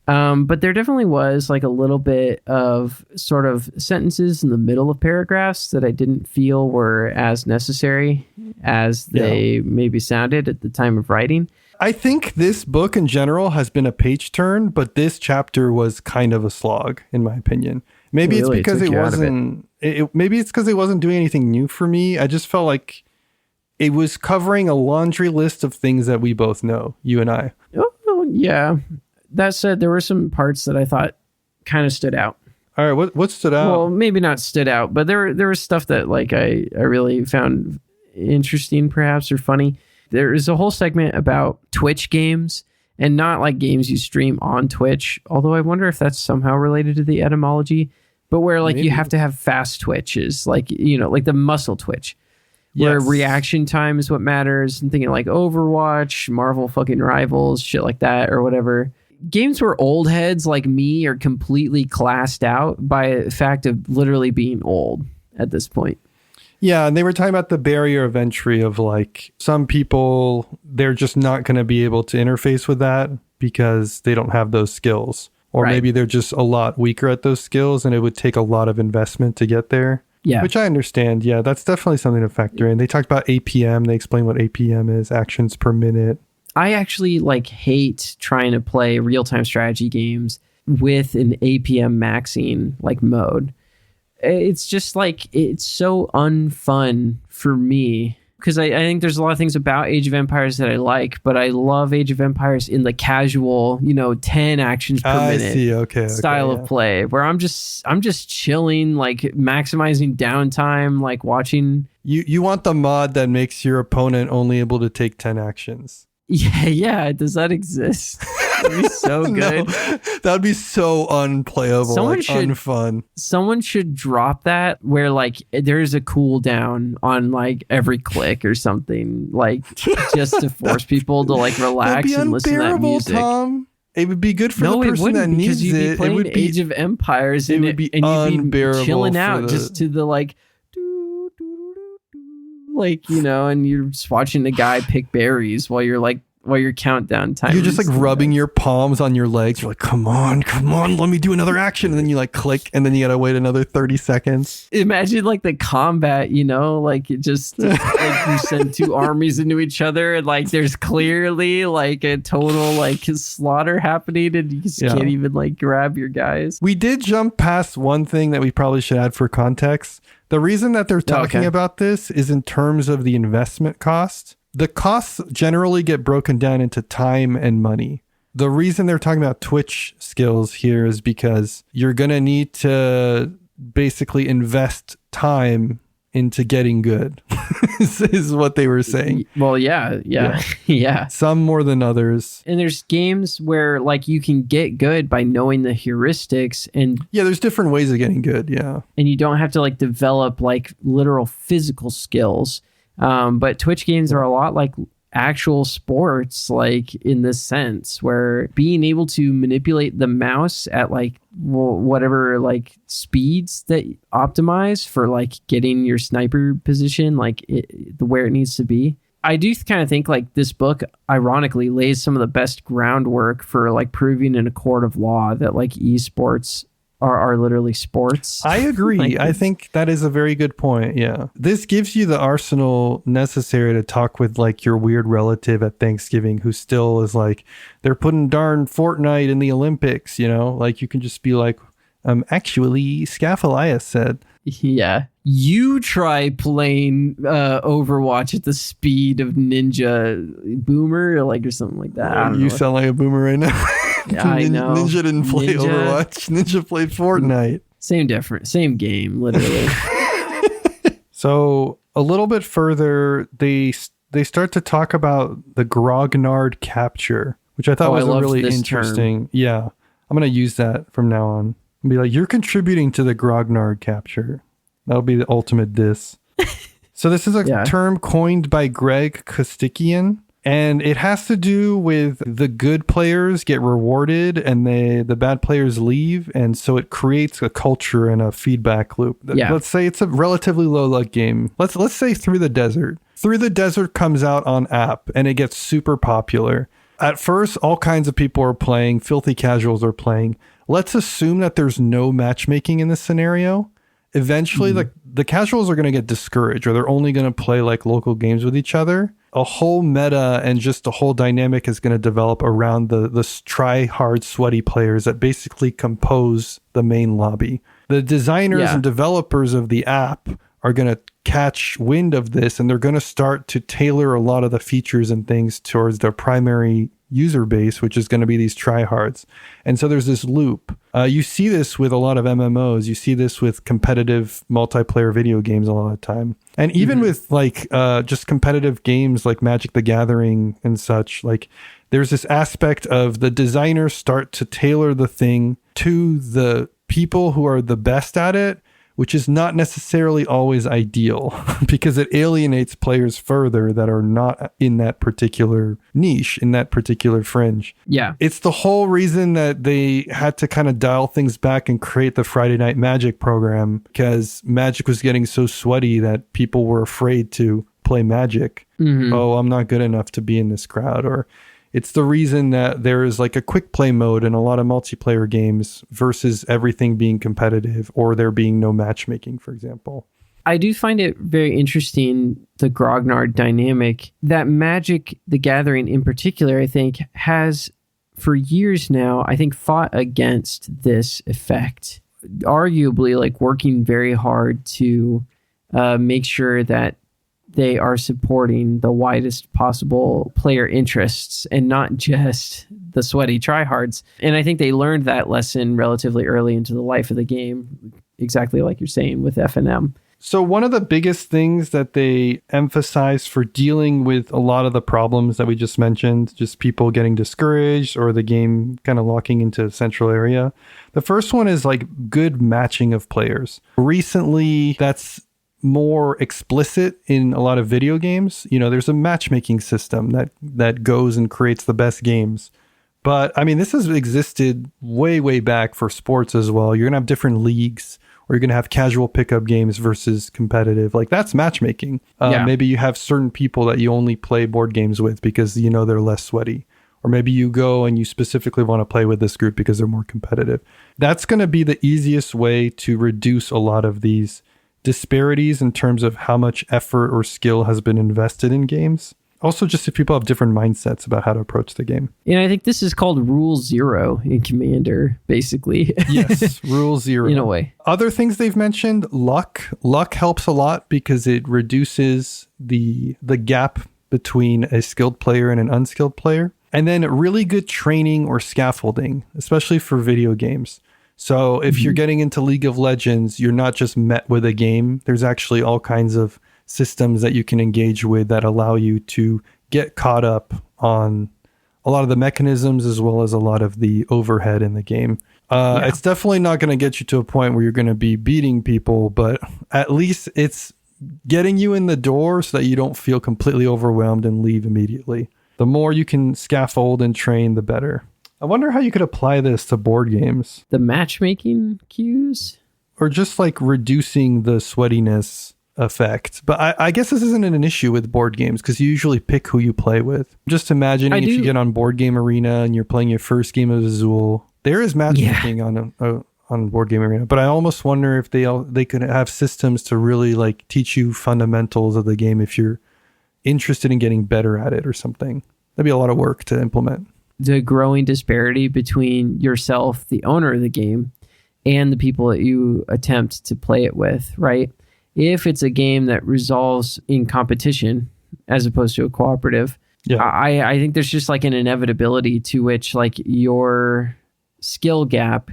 But there definitely was like a little bit of sort of sentences in the middle of paragraphs that I didn't feel were as necessary as they maybe sounded at the time of writing. I think this book in general has been a page turn, but this chapter was kind of a slog, in my opinion. Maybe it's because it wasn't. Maybe it's because it wasn't doing anything new for me. I just felt like it was covering a laundry list of things that we both know, you and I. Oh yeah. That said, there were some parts that I thought kind of stood out. All right, what stood out? Well, maybe not stood out, but there was stuff that like I really found interesting, perhaps, or funny. There is a whole segment about Twitch games. And not like games you stream on Twitch, although I wonder if that's somehow related to the etymology, but where like you have to have fast twitches, like, like the muscle twitch, where reaction time is what matters. I'm thinking like Overwatch, Marvel fucking Rivals, shit like that, or whatever. Games where old heads like me are completely classed out by the fact of literally being old at this point. Yeah, and they were talking about the barrier of entry of like some people, they're just not going to be able to interface with that because they don't have those skills. Or maybe they're just a lot weaker at those skills and it would take a lot of investment to get there. Yeah. Which I understand. Yeah, that's definitely something to factor in. They talked about APM. They explain what APM is, actions per minute. I actually hate trying to play real-time strategy games with an APM maxing mode. It's just it's so unfun for me because I think there's a lot of things about Age of Empires that I like, but I love Age of Empires in the casual, 10 actions per minute style of play where I'm just chilling, maximizing downtime, watching. You want the mod that makes your opponent only able to take 10 actions. Yeah. Does that exist? That'd be so good. No, that would be so unplayable, unfun. Someone should drop that where there's a cooldown on every click or something, just to force people to relax and listen to that music. Tom. It would be good for the person that needs it. You'd be playing Age of Empires and you'd be chilling out just to the and you're just watching the guy pick berries while your countdown time. You're just rubbing your palms on your legs. You're like, come on, let me do another action. And then you click and then you gotta wait another 30 seconds. Imagine the combat, it just you send two armies into each other and there's clearly a total slaughter happening and you just can't even grab your guys. We did jump past one thing that we probably should add for context. The reason that they're talking about this is in terms of the investment cost. The costs generally get broken down into time and money. The reason they're talking about Twitch skills here is because you're going to need to basically invest time into getting good, is what they were saying. Well, yeah. Some more than others. And there's games where you can get good by knowing the heuristics and there's different ways of getting good. Yeah. And you don't have to develop literal physical skills. But Twitch games are a lot like actual sports, in this sense where being able to manipulate the mouse at whatever speeds that optimize for getting your sniper position where it needs to be. I do kind of think this book ironically lays some of the best groundwork for proving in a court of law that esports are literally sports. I agree. I think that is a very good point. Yeah. This gives you the arsenal necessary to talk with your weird relative at Thanksgiving who still is they're putting darn Fortnite in the Olympics, you can just be actually, Skaff Elias said. Yeah. You try playing Overwatch at the speed of Ninja Boomer or something like that. You sound like a boomer right now. Yeah, I know. Ninja didn't play Overwatch. Ninja played Fortnite. Same game, literally. So a little bit further, they start to talk about the grognard capture, which I thought was a really interesting. Term. Yeah, I'm going to use that from now on. I'll be you're contributing to the grognard capture. That'll be the ultimate diss. So this is a term coined by Greg Kostikian. And it has to do with the good players get rewarded and the bad players leave. And so it creates a culture and a feedback loop. Yeah. Let's say it's a relatively low luck game. Let's say Through the Desert. Through the Desert comes out on app and it gets super popular. At first, all kinds of people are playing. Filthy casuals are playing. Let's assume that there's no matchmaking in this scenario. Eventually, the casuals are going to get discouraged or they're only going to play local games with each other. A whole meta and just a whole dynamic is going to develop around the try hard sweaty players that basically compose the main lobby. The designers and developers of the app are going to catch wind of this and they're going to start to tailor a lot of the features and things towards their primary user base, which is going to be these tryhards. And so there's this loop. You see this with a lot of MMOs. You see this with competitive multiplayer video games a lot of the time. And even with just competitive games like Magic the Gathering and such, there's this aspect of the designers start to tailor the thing to the people who are the best at it, which is not necessarily always ideal because it alienates players further that are not in that particular niche, in that particular fringe. Yeah. It's the whole reason that they had to kind of dial things back and create the Friday Night Magic program because Magic was getting so sweaty that people were afraid to play Magic. Oh, I'm not good enough to be in this crowd. Or It's the reason that there is like a quick play mode in a lot of multiplayer games versus everything being competitive or there being no matchmaking, for example. I do find it very interesting, the grognard dynamic. That Magic the Gathering in particular, I think, has for years now, I think, fought against this effect. Arguably, like working very hard to make sure that they are supporting the widest possible player interests and not just the sweaty tryhards. And I think they learned that lesson relatively early into the life of the game, exactly like you're saying with F&M. So one of the biggest things that they emphasize for dealing with a lot of the problems that we just mentioned, just people getting discouraged or the game kind of locking into a central area. The first one is like good matching of players. Recently, that's more explicit in a lot of video games. You know, there's a matchmaking system that goes and creates the best games. But I mean, this has existed way back for sports as well. You're going to have different leagues, or you're going to have casual pickup games versus competitive. Like that's matchmaking. Maybe you have certain people that you only play board games with because you know they're less sweaty. Or maybe you go and you specifically want to play with this group because they're more competitive. That's going to be the easiest way to reduce a lot of these disparities in terms of how much effort or skill has been invested in games. Also, just if people have different mindsets about how to approach the game. And I think this is called Rule Zero in Commander, basically. Yes, Rule Zero. In a way. Other things they've mentioned, luck. Luck helps a lot because it reduces the gap between a skilled player and an unskilled player. And then really good training or scaffolding, especially for video games. So if you're getting into League of Legends, you're not just met with a game. There's actually all kinds of systems that you can engage with that allow you to get caught up on a lot of the mechanisms as well as a lot of the overhead in the game. It's definitely not going to get you to a point where you're going to be beating people, but at least it's getting you in the door so that you don't feel completely overwhelmed and leave immediately. The more you can scaffold and train, the better. I wonder how you could apply this to board games. The matchmaking cues? Or just like reducing the sweatiness effect. But I guess this isn't an issue with board games because you usually pick who you play with. Just imagining if you get on Board Game Arena and you're playing your first game of Azul, there is matchmaking on Board Game Arena. But I almost wonder if they could have systems to really like teach you fundamentals of the game if you're interested in getting better at it or something. That'd be a lot of work to implement. The growing disparity between yourself, the owner of the game, and the people that you attempt to play it with, right? If it's a game that resolves in competition as opposed to a cooperative, I think there's just like an inevitability to which like your skill gap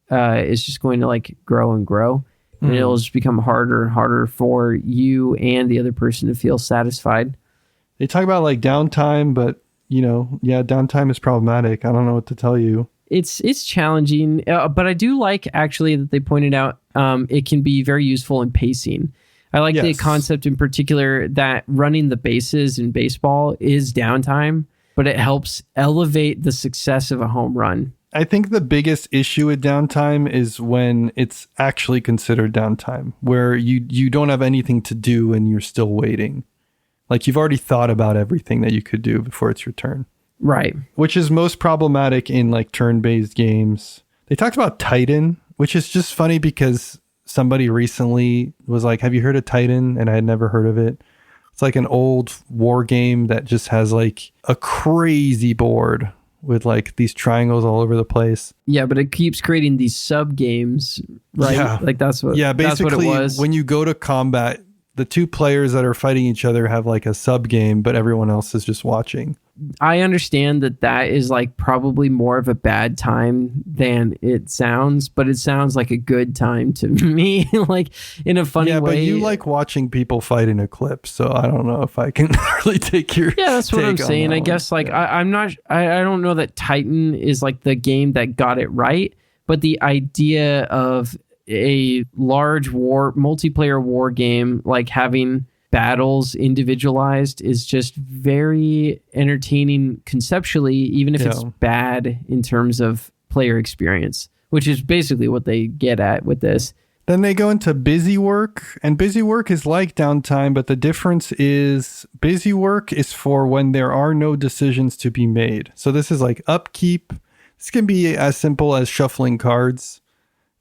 is just going to like grow and grow. And it'll just become harder and harder for you and the other person to feel satisfied. They talk about like downtime, but downtime is problematic. I don't know what to tell you. It's challenging, but I do like actually that they pointed out it can be very useful in pacing. I like the concept in particular that running the bases in baseball is downtime, but it helps elevate the success of a home run. I think the biggest issue with downtime is when it's actually considered downtime, where you don't have anything to do and you're still waiting. Like you've already thought about everything that you could do before it's your turn. Right. Which is most problematic in like turn-based games. They talked about Titan, which is just funny because somebody recently was like, have you heard of Titan? And I had never heard of it. It's like an old war game that just has like a crazy board with like these triangles all over the place. Yeah, but it keeps creating these sub games, right? Yeah. Like that's what basically that's what it was. When you go to combat, the two players that are fighting each other have like a sub game, but everyone else is just watching. I understand that is like probably more of a bad time than it sounds, but it sounds like a good time to me, like in a funny way. Yeah, but you like watching people fight in a clip, so I don't know if I can really take your that's what I'm saying. I guess like I'm not. I don't know that Titan is like the game that got it right, but the idea of a large multiplayer war game like having battles individualized is just very entertaining conceptually, even if it's bad in terms of player experience, which is basically what they get at with this. Then they go into busy work, and busy work is like downtime, but the difference is busy work is for when there are no decisions to be made. So this is like upkeep. This can be as simple as shuffling cards.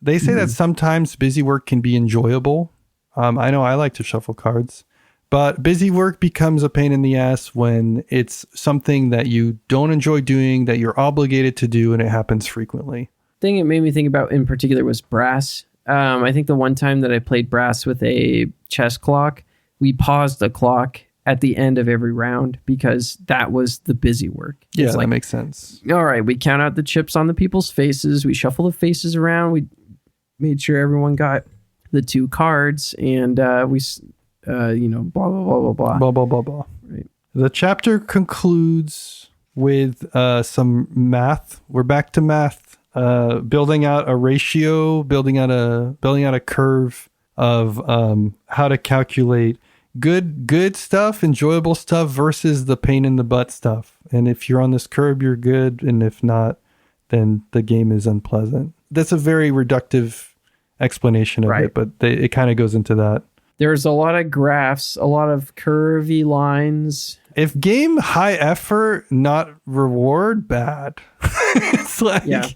They say that sometimes busy work can be enjoyable. I know I like to shuffle cards, but busy work becomes a pain in the ass when it's something that you don't enjoy doing, that you're obligated to do, and it happens frequently. Thing it made me think about in particular was brass. I think the one time that I played brass with a chess clock, we paused the clock at the end of every round because that was the busy work. Yeah, that makes sense. All right, we count out the chips on the people's faces. We shuffle the faces around. We made sure everyone got the 2 cards, and we, blah, blah, blah, blah, blah. Blah, blah, blah, blah. Right. The chapter concludes with some math. We're back to math. Building out a ratio, building out a curve of how to calculate good stuff, enjoyable stuff versus the pain in the butt stuff. And if you're on this curve, you're good, and if not, then the game is unpleasant. That's a very reductive explanation of it, but it kind of goes into that. There's a lot of graphs, a lot of curvy lines. If game high effort, not reward, bad. It's like... Yeah.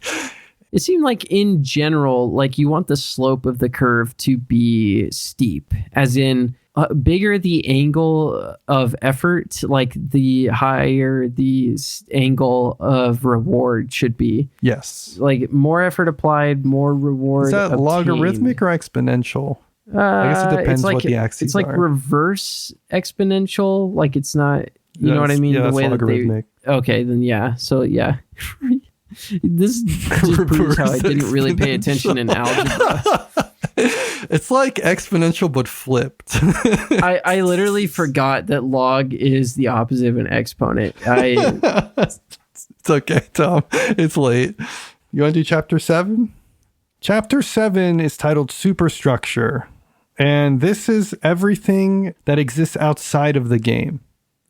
It seemed like in general, like you want the slope of the curve to be steep, as in bigger the angle of effort, like the higher the angle of reward should be. Yes. Like more effort applied, more reward. Is that obtained. logarithmic or exponential? I guess it depends what the axes are. It's like reverse exponential. Like it's not, you know what I mean? Yeah, the way logarithmic. Okay, then yeah. So yeah. This just proves how I didn't really pay attention in algebra. It's like exponential but flipped. I literally forgot that log is the opposite of an exponent. It's okay, Tom. It's late. You want to do chapter 7? Chapter 7 is titled Superstructure, and this is everything that exists outside of the game.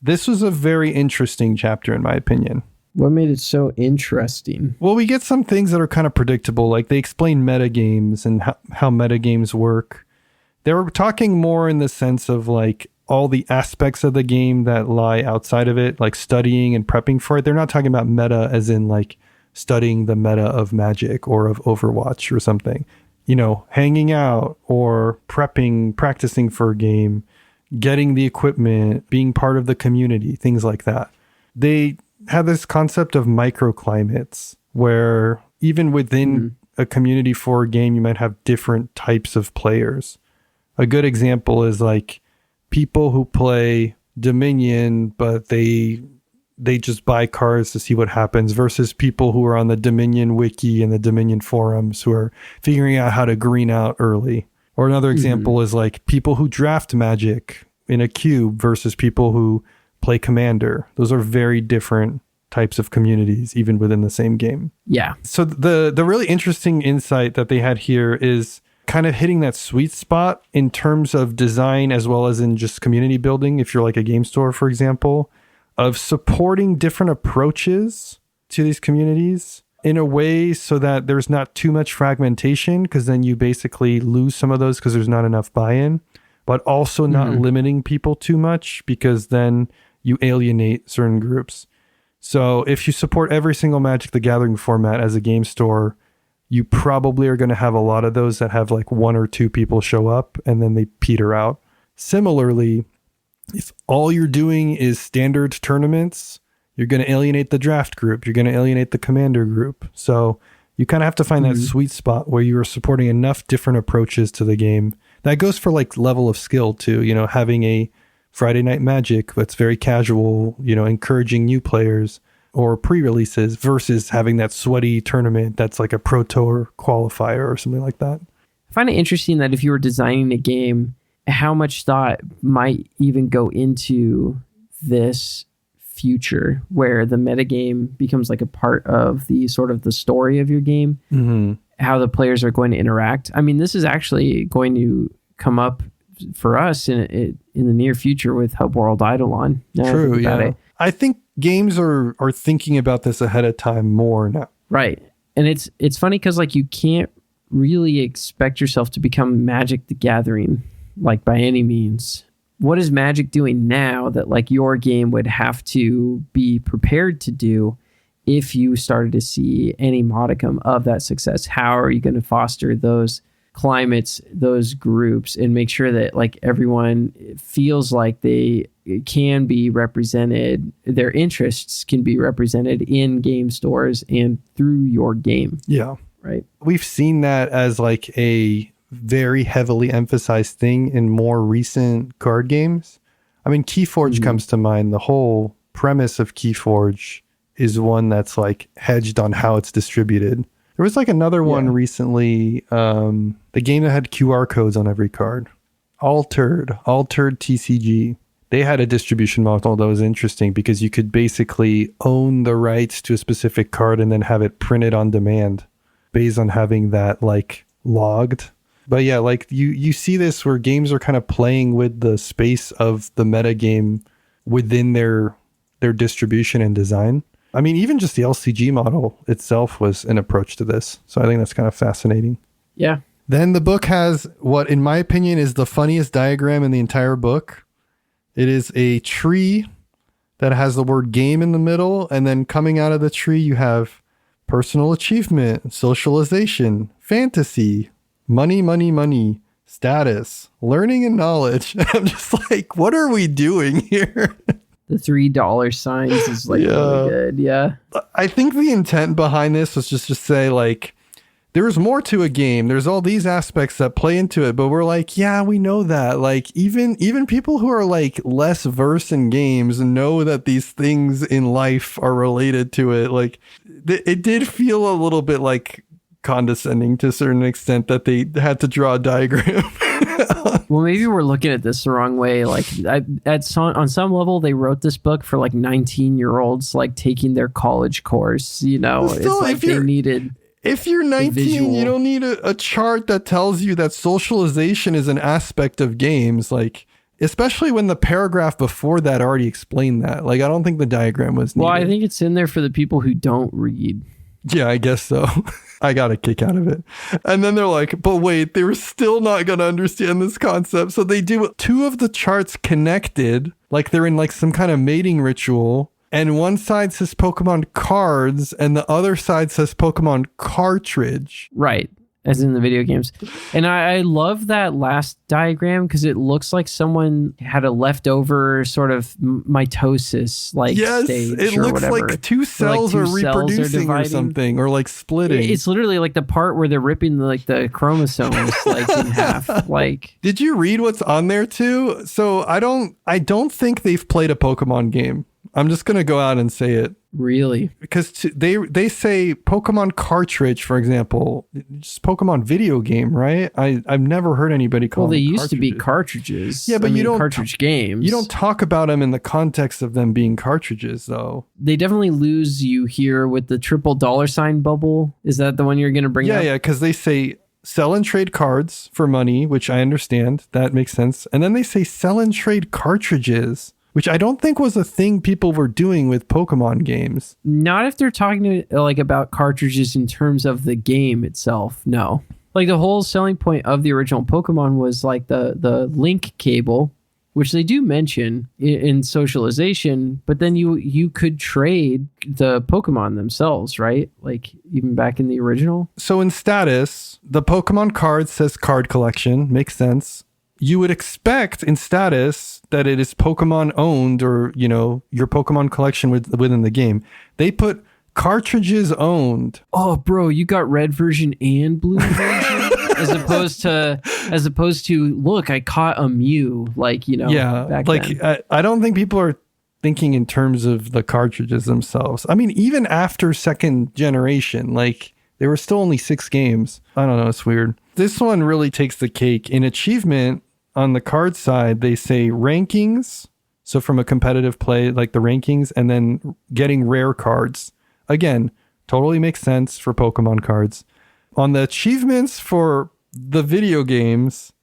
This was a very interesting chapter, in my opinion. What made it so interesting? Well, we get some things that are kind of predictable, like they explain metagames and how metagames work. They were talking more in the sense of like all the aspects of the game that lie outside of it, like studying and prepping for it. They're not talking about meta as in like studying the meta of Magic or of Overwatch or something. You know, hanging out or prepping, practicing for a game, getting the equipment, being part of the community, things like that. They have this concept of microclimates where even within a community for a game, you might have different types of players. A good example is like people who play Dominion, but they just buy cards to see what happens versus people who are on the Dominion wiki and the Dominion forums who are figuring out how to green out early. Or another example is like people who draft Magic in a cube versus people who play Commander. Those are very different types of communities, even within the same game. Yeah. So the really interesting insight that they had here is kind of hitting that sweet spot in terms of design as well as in just community building. If you're like a game store, for example, of supporting different approaches to these communities in a way so that there's not too much fragmentation, because then you basically lose some of those because there's not enough buy-in, but also not limiting people too much because then you alienate certain groups. So if you support every single Magic the Gathering format as a game store, you probably are going to have a lot of those that have like 1 or 2 people show up and then they peter out. Similarly, if all you're doing is standard tournaments, you're going to alienate the draft group. You're going to alienate the commander group. So you kind of have to find that sweet spot where you are supporting enough different approaches to the game. That goes for like level of skill too, you know, having a Friday Night Magic that's very casual, you know, encouraging new players or pre-releases versus having that sweaty tournament that's like a Pro Tour qualifier or something like that. I find it interesting that if you were designing a game, how much thought might even go into this future where the metagame becomes like a part of the sort of the story of your game, how the players are going to interact. I mean, this is actually going to come up for us in the near future with Hub World Eidolon. True, yeah. I think games are thinking about this ahead of time more now. Right. And it's funny because like you can't really expect yourself to become Magic the Gathering, like by any means. What is Magic doing now that like your game would have to be prepared to do if you started to see any modicum of that success? How are you going to foster those climates, those groups, and make sure that like everyone feels like they can be represented, their interests can be represented in game stores and through your game? Yeah. Right. We've seen that as like a very heavily emphasized thing in more recent card games. I mean, Keyforge comes to mind. The whole premise of Keyforge is one that's like hedged on how it's distributed. There was like another one recently, the game that had QR codes on every card. Altered TCG. They had a distribution model that was interesting because you could basically own the rights to a specific card and then have it printed on demand based on having that like logged. But yeah, like you see this where games are kind of playing with the space of the meta game within their distribution and design. I mean, even just the LCG model itself was an approach to this. So I think that's kind of fascinating. Yeah. Then the book has what, in my opinion, is the funniest diagram in the entire book. It is a tree that has the word game in the middle. And then coming out of the tree, you have personal achievement, socialization, fantasy, money, status, learning and knowledge. I'm just like, what are we doing here? The $3 signs is like really good. Yeah. I think the intent behind this was just to say like, there's more to a game. There's all these aspects that play into it, but we're like, yeah, we know that. Like even people who are like less versed in games know that these things in life are related to it. Like it did feel a little bit like condescending to a certain extent that they had to draw a diagram. Well, maybe we're looking at this the wrong way. Like on some level, they wrote this book for like 19-year-olds, like taking their college course, you know. Still, it's like they needed... If you're 19, you don't need a chart that tells you that socialization is an aspect of games. Like, especially when the paragraph before that already explained that. Like, I don't think the diagram was needed. Well, I think it's in there for the people who don't read. Yeah, I guess so. I got a kick out of it. And then they're like, but wait, they were still not going to understand this concept. So they do two of the charts connected, like they're in like some kind of mating ritual. And one side says Pokemon cards and the other side says Pokemon cartridge. Right. As in the video games. And I love that last diagram because it looks like someone had a leftover sort of mitosis like stage. It looks whatever. like two cells are reproducing or something, or like splitting. It's literally like the part where they're ripping like the chromosomes like in half. Like, did you read what's on there too? So I don't think they've played a Pokemon game. I'm just going to go out and say it. Really? Because they say Pokemon cartridge, for example, just Pokemon video game, right? I've never heard anybody call them Well, they used to be cartridges. Yeah, but you don't... Cartridge games. You don't talk about them in the context of them being cartridges, though. They definitely lose you here with the $$ bubble. Is that the one you're going to bring up? Yeah, because they say... sell and trade cards for money, which I understand. That makes sense. And then they say sell and trade cartridges, which I don't think was a thing people were doing with Pokemon games. Not if they're talking like about cartridges in terms of the game itself. No. Like the whole selling point of the original Pokemon was like the link cable, which they do mention in socialization, but then you could trade the Pokemon themselves, right? Like even back in the original. So in status, the Pokemon card says card collection. Makes sense. You would expect in status that it is Pokemon owned or, you know, your Pokemon collection within the game. They put cartridges owned. Oh, bro, you got red version and blue version as opposed to look, I caught a Mew, like, you know. Yeah, back like then. I don't think people are thinking in terms of the cartridges themselves. I mean, even after second generation, like there were still only 6 games. I don't know, it's weird. This one really takes the cake. In achievement, on the card side, they say rankings. So from a competitive play, like the rankings, and then getting rare cards. Again, totally makes sense for Pokemon cards. On the achievements for the video games,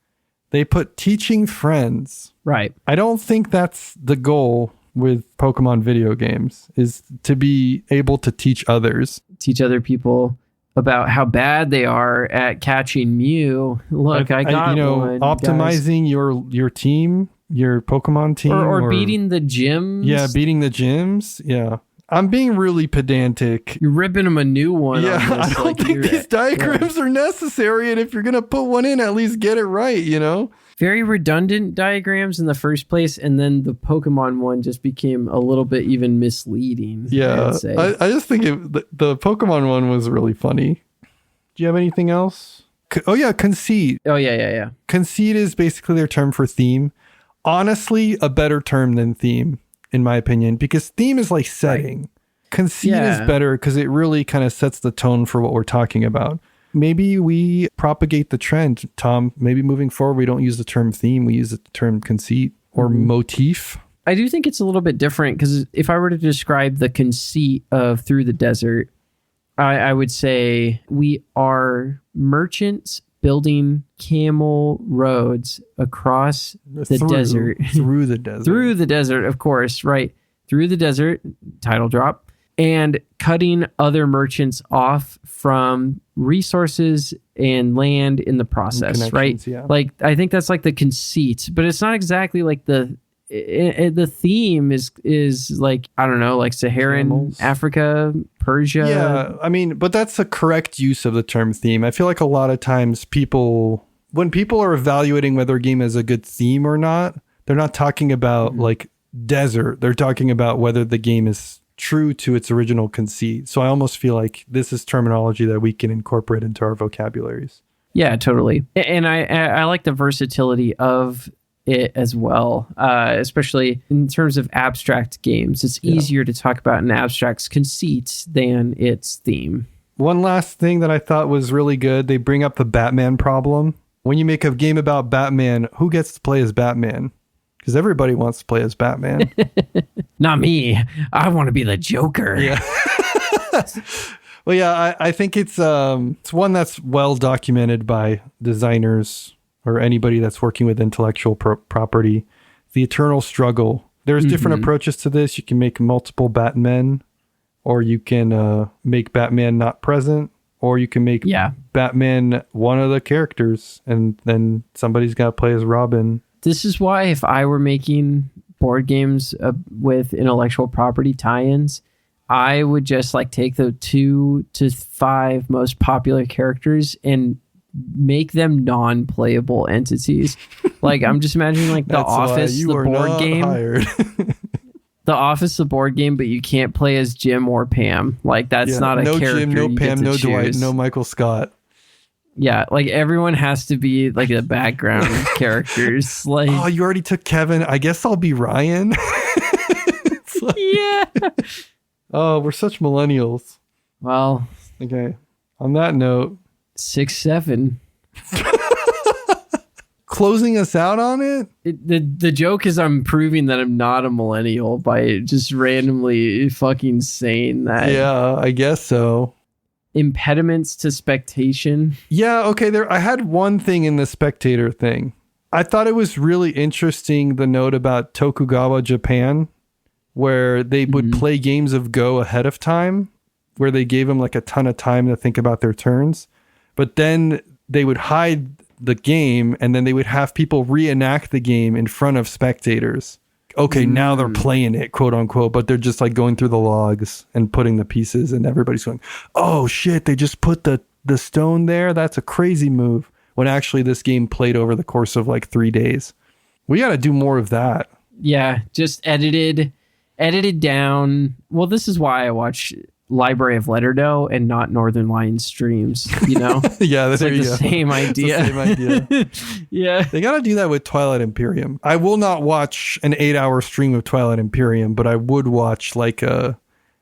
they put teaching friends. Right. I don't think that's the goal with Pokemon video games, is to be able to teach others. Teach other people about how bad they are at catching Mew. Look, I got one, optimizing guys. your team, your Pokemon team, or beating the gyms. Yeah, beating the gyms. Yeah, I'm being really pedantic. You're ripping them a new one. Yeah, I don't think these diagrams are necessary, and if you're gonna put one in, at least get it right. Very redundant diagrams in the first place, and then the Pokemon one just became a little bit even misleading. Yeah, I just think the Pokemon one was really funny. Do you have anything else? Oh yeah, conceit. Oh yeah. Conceit is basically their term for theme. Honestly, a better term than theme, in my opinion, because theme is like setting. Right. Conceit is better because it really kind of sets the tone for what we're talking about. Maybe we propagate the trend, Tom. Maybe moving forward, we don't use the term theme. We use the term conceit or motif. I do think it's a little bit different because if I were to describe the conceit of Through the Desert, I would say we are merchants building camel roads across the desert. Through the desert. Through the desert, of course, right. Through the desert, title drop. And cutting other merchants off from resources and land in the process, right? Yeah. Like, I think that's like the conceit, but it's not exactly like the theme is like, I don't know, like Saharan Camels. Africa, Persia. Yeah, I mean, but that's the correct use of the term theme. I feel like a lot of times when people are evaluating whether a game has a good theme or not, they're not talking about like desert. They're talking about whether the game is true to its original conceit. So I almost feel like this is terminology that we can incorporate into our vocabularies. Yeah, totally. And I like the versatility of it as well, especially in terms of abstract games. It's easier to talk about an abstract's conceit than its theme. One last thing that I thought was really good, they bring up the Batman problem. When you make a game about Batman, who gets to play as Batman? Because everybody wants to play as Batman. Not me. I want to be the Joker. Yeah. Well, yeah, I think it's one that's well documented by designers or anybody that's working with intellectual property. The eternal struggle. There's different approaches to this. You can make multiple Batmen, or you can make Batman not present, or you can make Batman one of the characters, and then somebody's got to play as Robin. This is why if I were making board games with intellectual property tie-ins, I would just like take the 2 to 5 most popular characters and make them non-playable entities. Like I'm just imagining like The Office, the board game. The Office, the board game, but you can't play as Jim or Pam. Like that's not a character. No Jim, no Pam, no Dwight, no Michael Scott. Yeah, like everyone has to be like the background characters. Like, oh, you already took Kevin. I guess I'll be Ryan. Like, yeah. Oh, we're such millennials. Well, okay. On that note, 6'7". Closing us out on it? The joke is I'm proving that I'm not a millennial by just randomly fucking saying that. Yeah, I guess so. Impediments to spectation. Yeah, okay. I had one thing in the spectator thing. I thought it was really interesting, the note about Tokugawa Japan, where they would play games of Go ahead of time, where they gave them like a ton of time to think about their turns. But then they would hide the game, and then they would have people reenact the game in front of spectators. Okay, now they're playing it, quote unquote, but they're just like going through the logs and putting the pieces, and everybody's going, oh shit, they just put the stone there? That's a crazy move. When actually this game played over the course of like 3 days. We got to do more of that. Yeah, just edited down. Well, this is why I watch Library of Letterdoe and not Northern Lion streams, you know? Yeah, that's like the same idea. Same idea. Yeah. They got to do that with Twilight Imperium. I will not watch an 8-hour stream of Twilight Imperium, but I would watch like a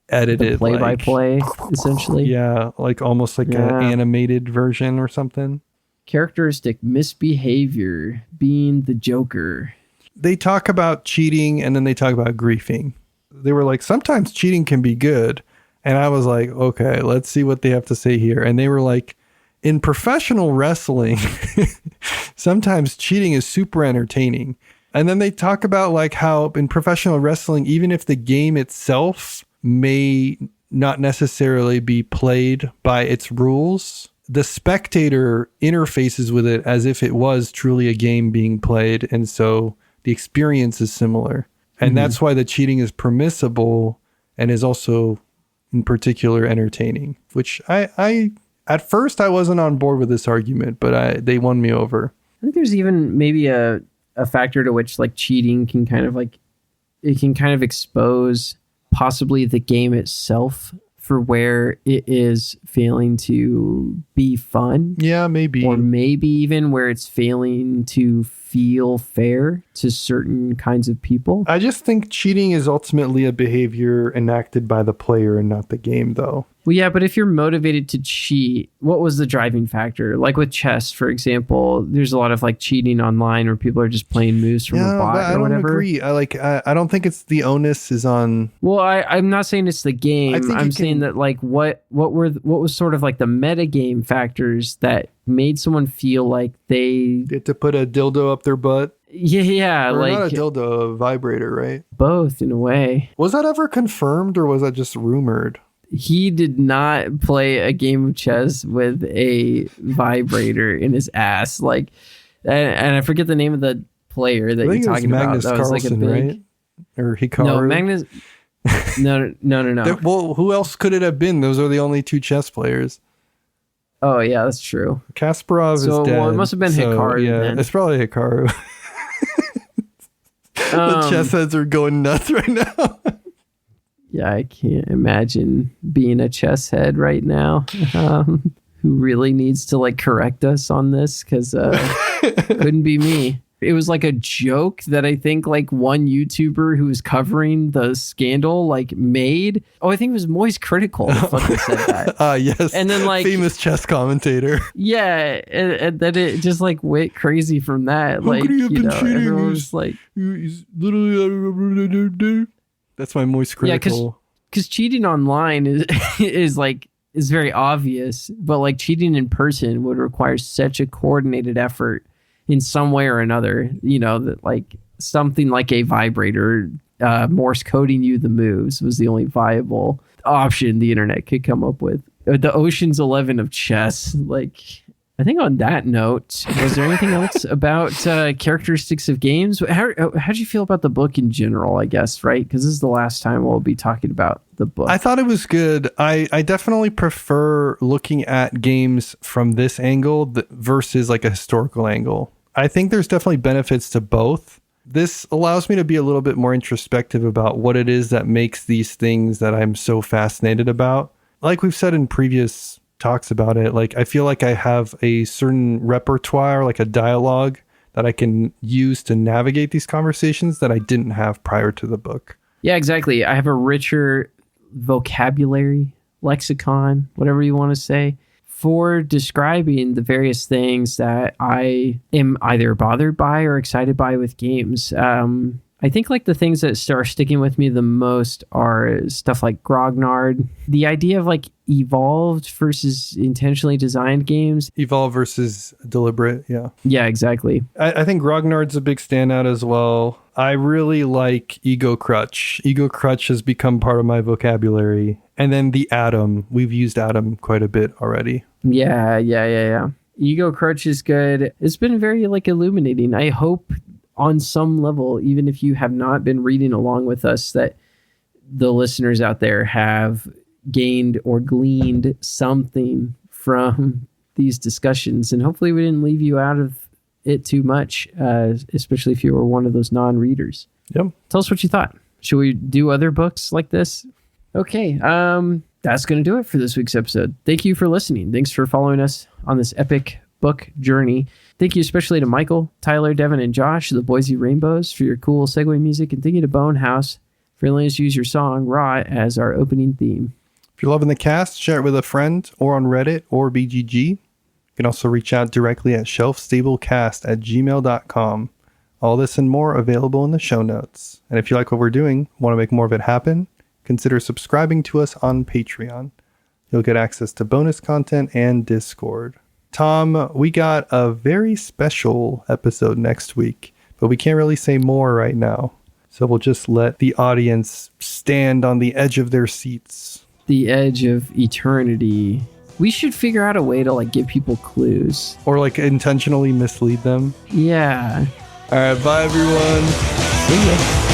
edited play-by-play, essentially. Yeah, like almost like an animated version or something. Characteristic misbehavior, being the Joker. They talk about cheating and then they talk about griefing. They were like, sometimes cheating can be good. And I was like, okay, let's see what they have to say here. And they were like, in professional wrestling, sometimes cheating is super entertaining. And then they talk about like how in professional wrestling, even if the game itself may not necessarily be played by its rules. The spectator interfaces with it as if it was truly a game being played, and so the experience is similar. And that's why the cheating is permissible and is also in particular entertaining, which I at first I wasn't on board with this argument, but they won me over. I think there's even maybe a factor to which like cheating can kind of expose possibly the game itself for where it is failing to be fun. Yeah, maybe. Or maybe even where it's failing to feel fair to certain kinds of people. I just think cheating is ultimately a behavior enacted by the player and not the game, though. Well, yeah, but if you're motivated to cheat, what was the driving factor? Like with chess, for example, there's a lot of like cheating online where people are just playing moves from a bot or whatever. Agree. I don't think it's the onus is on. Well, I'm not saying it's the game. I'm saying that like what was sort of like the metagame factors that made someone feel like they get to put a dildo up their butt. Yeah, or like not a dildo, a vibrator, right? Both in a way. Was that ever confirmed or was that just rumored? He did not play a game of chess with a vibrator in his ass. Like, and I forget the name of the player that you're talking about. Magnus that was Carlsen, like a big, right? Or Hikaru? No, Magnus. No. Well, who else could it have been? Those are the only two chess players. Oh yeah, that's true. Kasparov is dead. Well, it must have been Hikaru. Yeah, then. it's probably Hikaru. The chess heads are going nuts right now. Yeah, I can't imagine being a chess head right now who really needs to like correct us on this because couldn't be me. It was like a joke that I think like one YouTuber who was covering the scandal like made. Oh, I think it was Moist Critical that fucking said that. Yes. And then like famous chess commentator. Yeah, and then it just like went crazy from that. How like could he have been cheating? Everyone was like, he's literally. That's my Moist Critical. Yeah, because cheating online is very obvious, but like cheating in person would require such a coordinated effort in some way or another, you know, that like something like a vibrator, Morse coding you the moves was the only viable option the internet could come up with. The Ocean's 11 of chess. Like, I think on that note, was there anything else about characteristics of games? How do you feel about the book in general, I guess, right? Because this is the last time we'll be talking about the book. I thought it was good. I definitely prefer looking at games from this angle versus like a historical angle. I think there's definitely benefits to both. This allows me to be a little bit more introspective about what it is that makes these things that I'm so fascinated about. Like we've said in previous talks about it, like I feel like I have a certain repertoire, like a dialogue that I can use to navigate these conversations that I didn't have prior to the book. Yeah, exactly. I have a richer vocabulary, lexicon, whatever you want to say, for describing the various things that I am either bothered by or excited by with games. I think like the things that start sticking with me the most are stuff like Grognard. The idea of like evolved versus intentionally designed games. Evolve versus deliberate, yeah. Yeah, exactly. I think Grognard's a big standout as well. I really like Ego Crutch. Ego Crutch has become part of my vocabulary. And then the Atom. We've used Atom quite a bit already. Yeah. Ego Crutch is good. It's been very like illuminating. I hope on some level, even if you have not been reading along with us, that the listeners out there have gained or gleaned something from these discussions. And hopefully we didn't leave you out of it too much, especially if you were one of those non-readers. Yep. Tell us what you thought. Should we do other books like this? Okay. That's going to do it for this week's episode. Thank you for listening. Thanks for following us on this epic book journey. Thank you especially to Michael, Tyler, Devon, and Josh, the Boise RainBeaus, for your cool segue music, and thank you to Bonehouse for letting us use your song Raw as our opening theme. If you're loving the cast, share it with a friend or on Reddit or BGG. You can also reach out directly at shelfstablecast@gmail.com. All this and more available in the show notes. And if you like what we're doing, want to make more of it happen, consider subscribing to us on Patreon. You'll get access to bonus content and Discord. Tom, we got a very special episode next week, but we can't really say more right now. So we'll just let the audience stand on the edge of their seats the edge of eternity. We should figure out a way to like give people clues. Or like intentionally mislead them. Yeah. All right, bye everyone. See ya.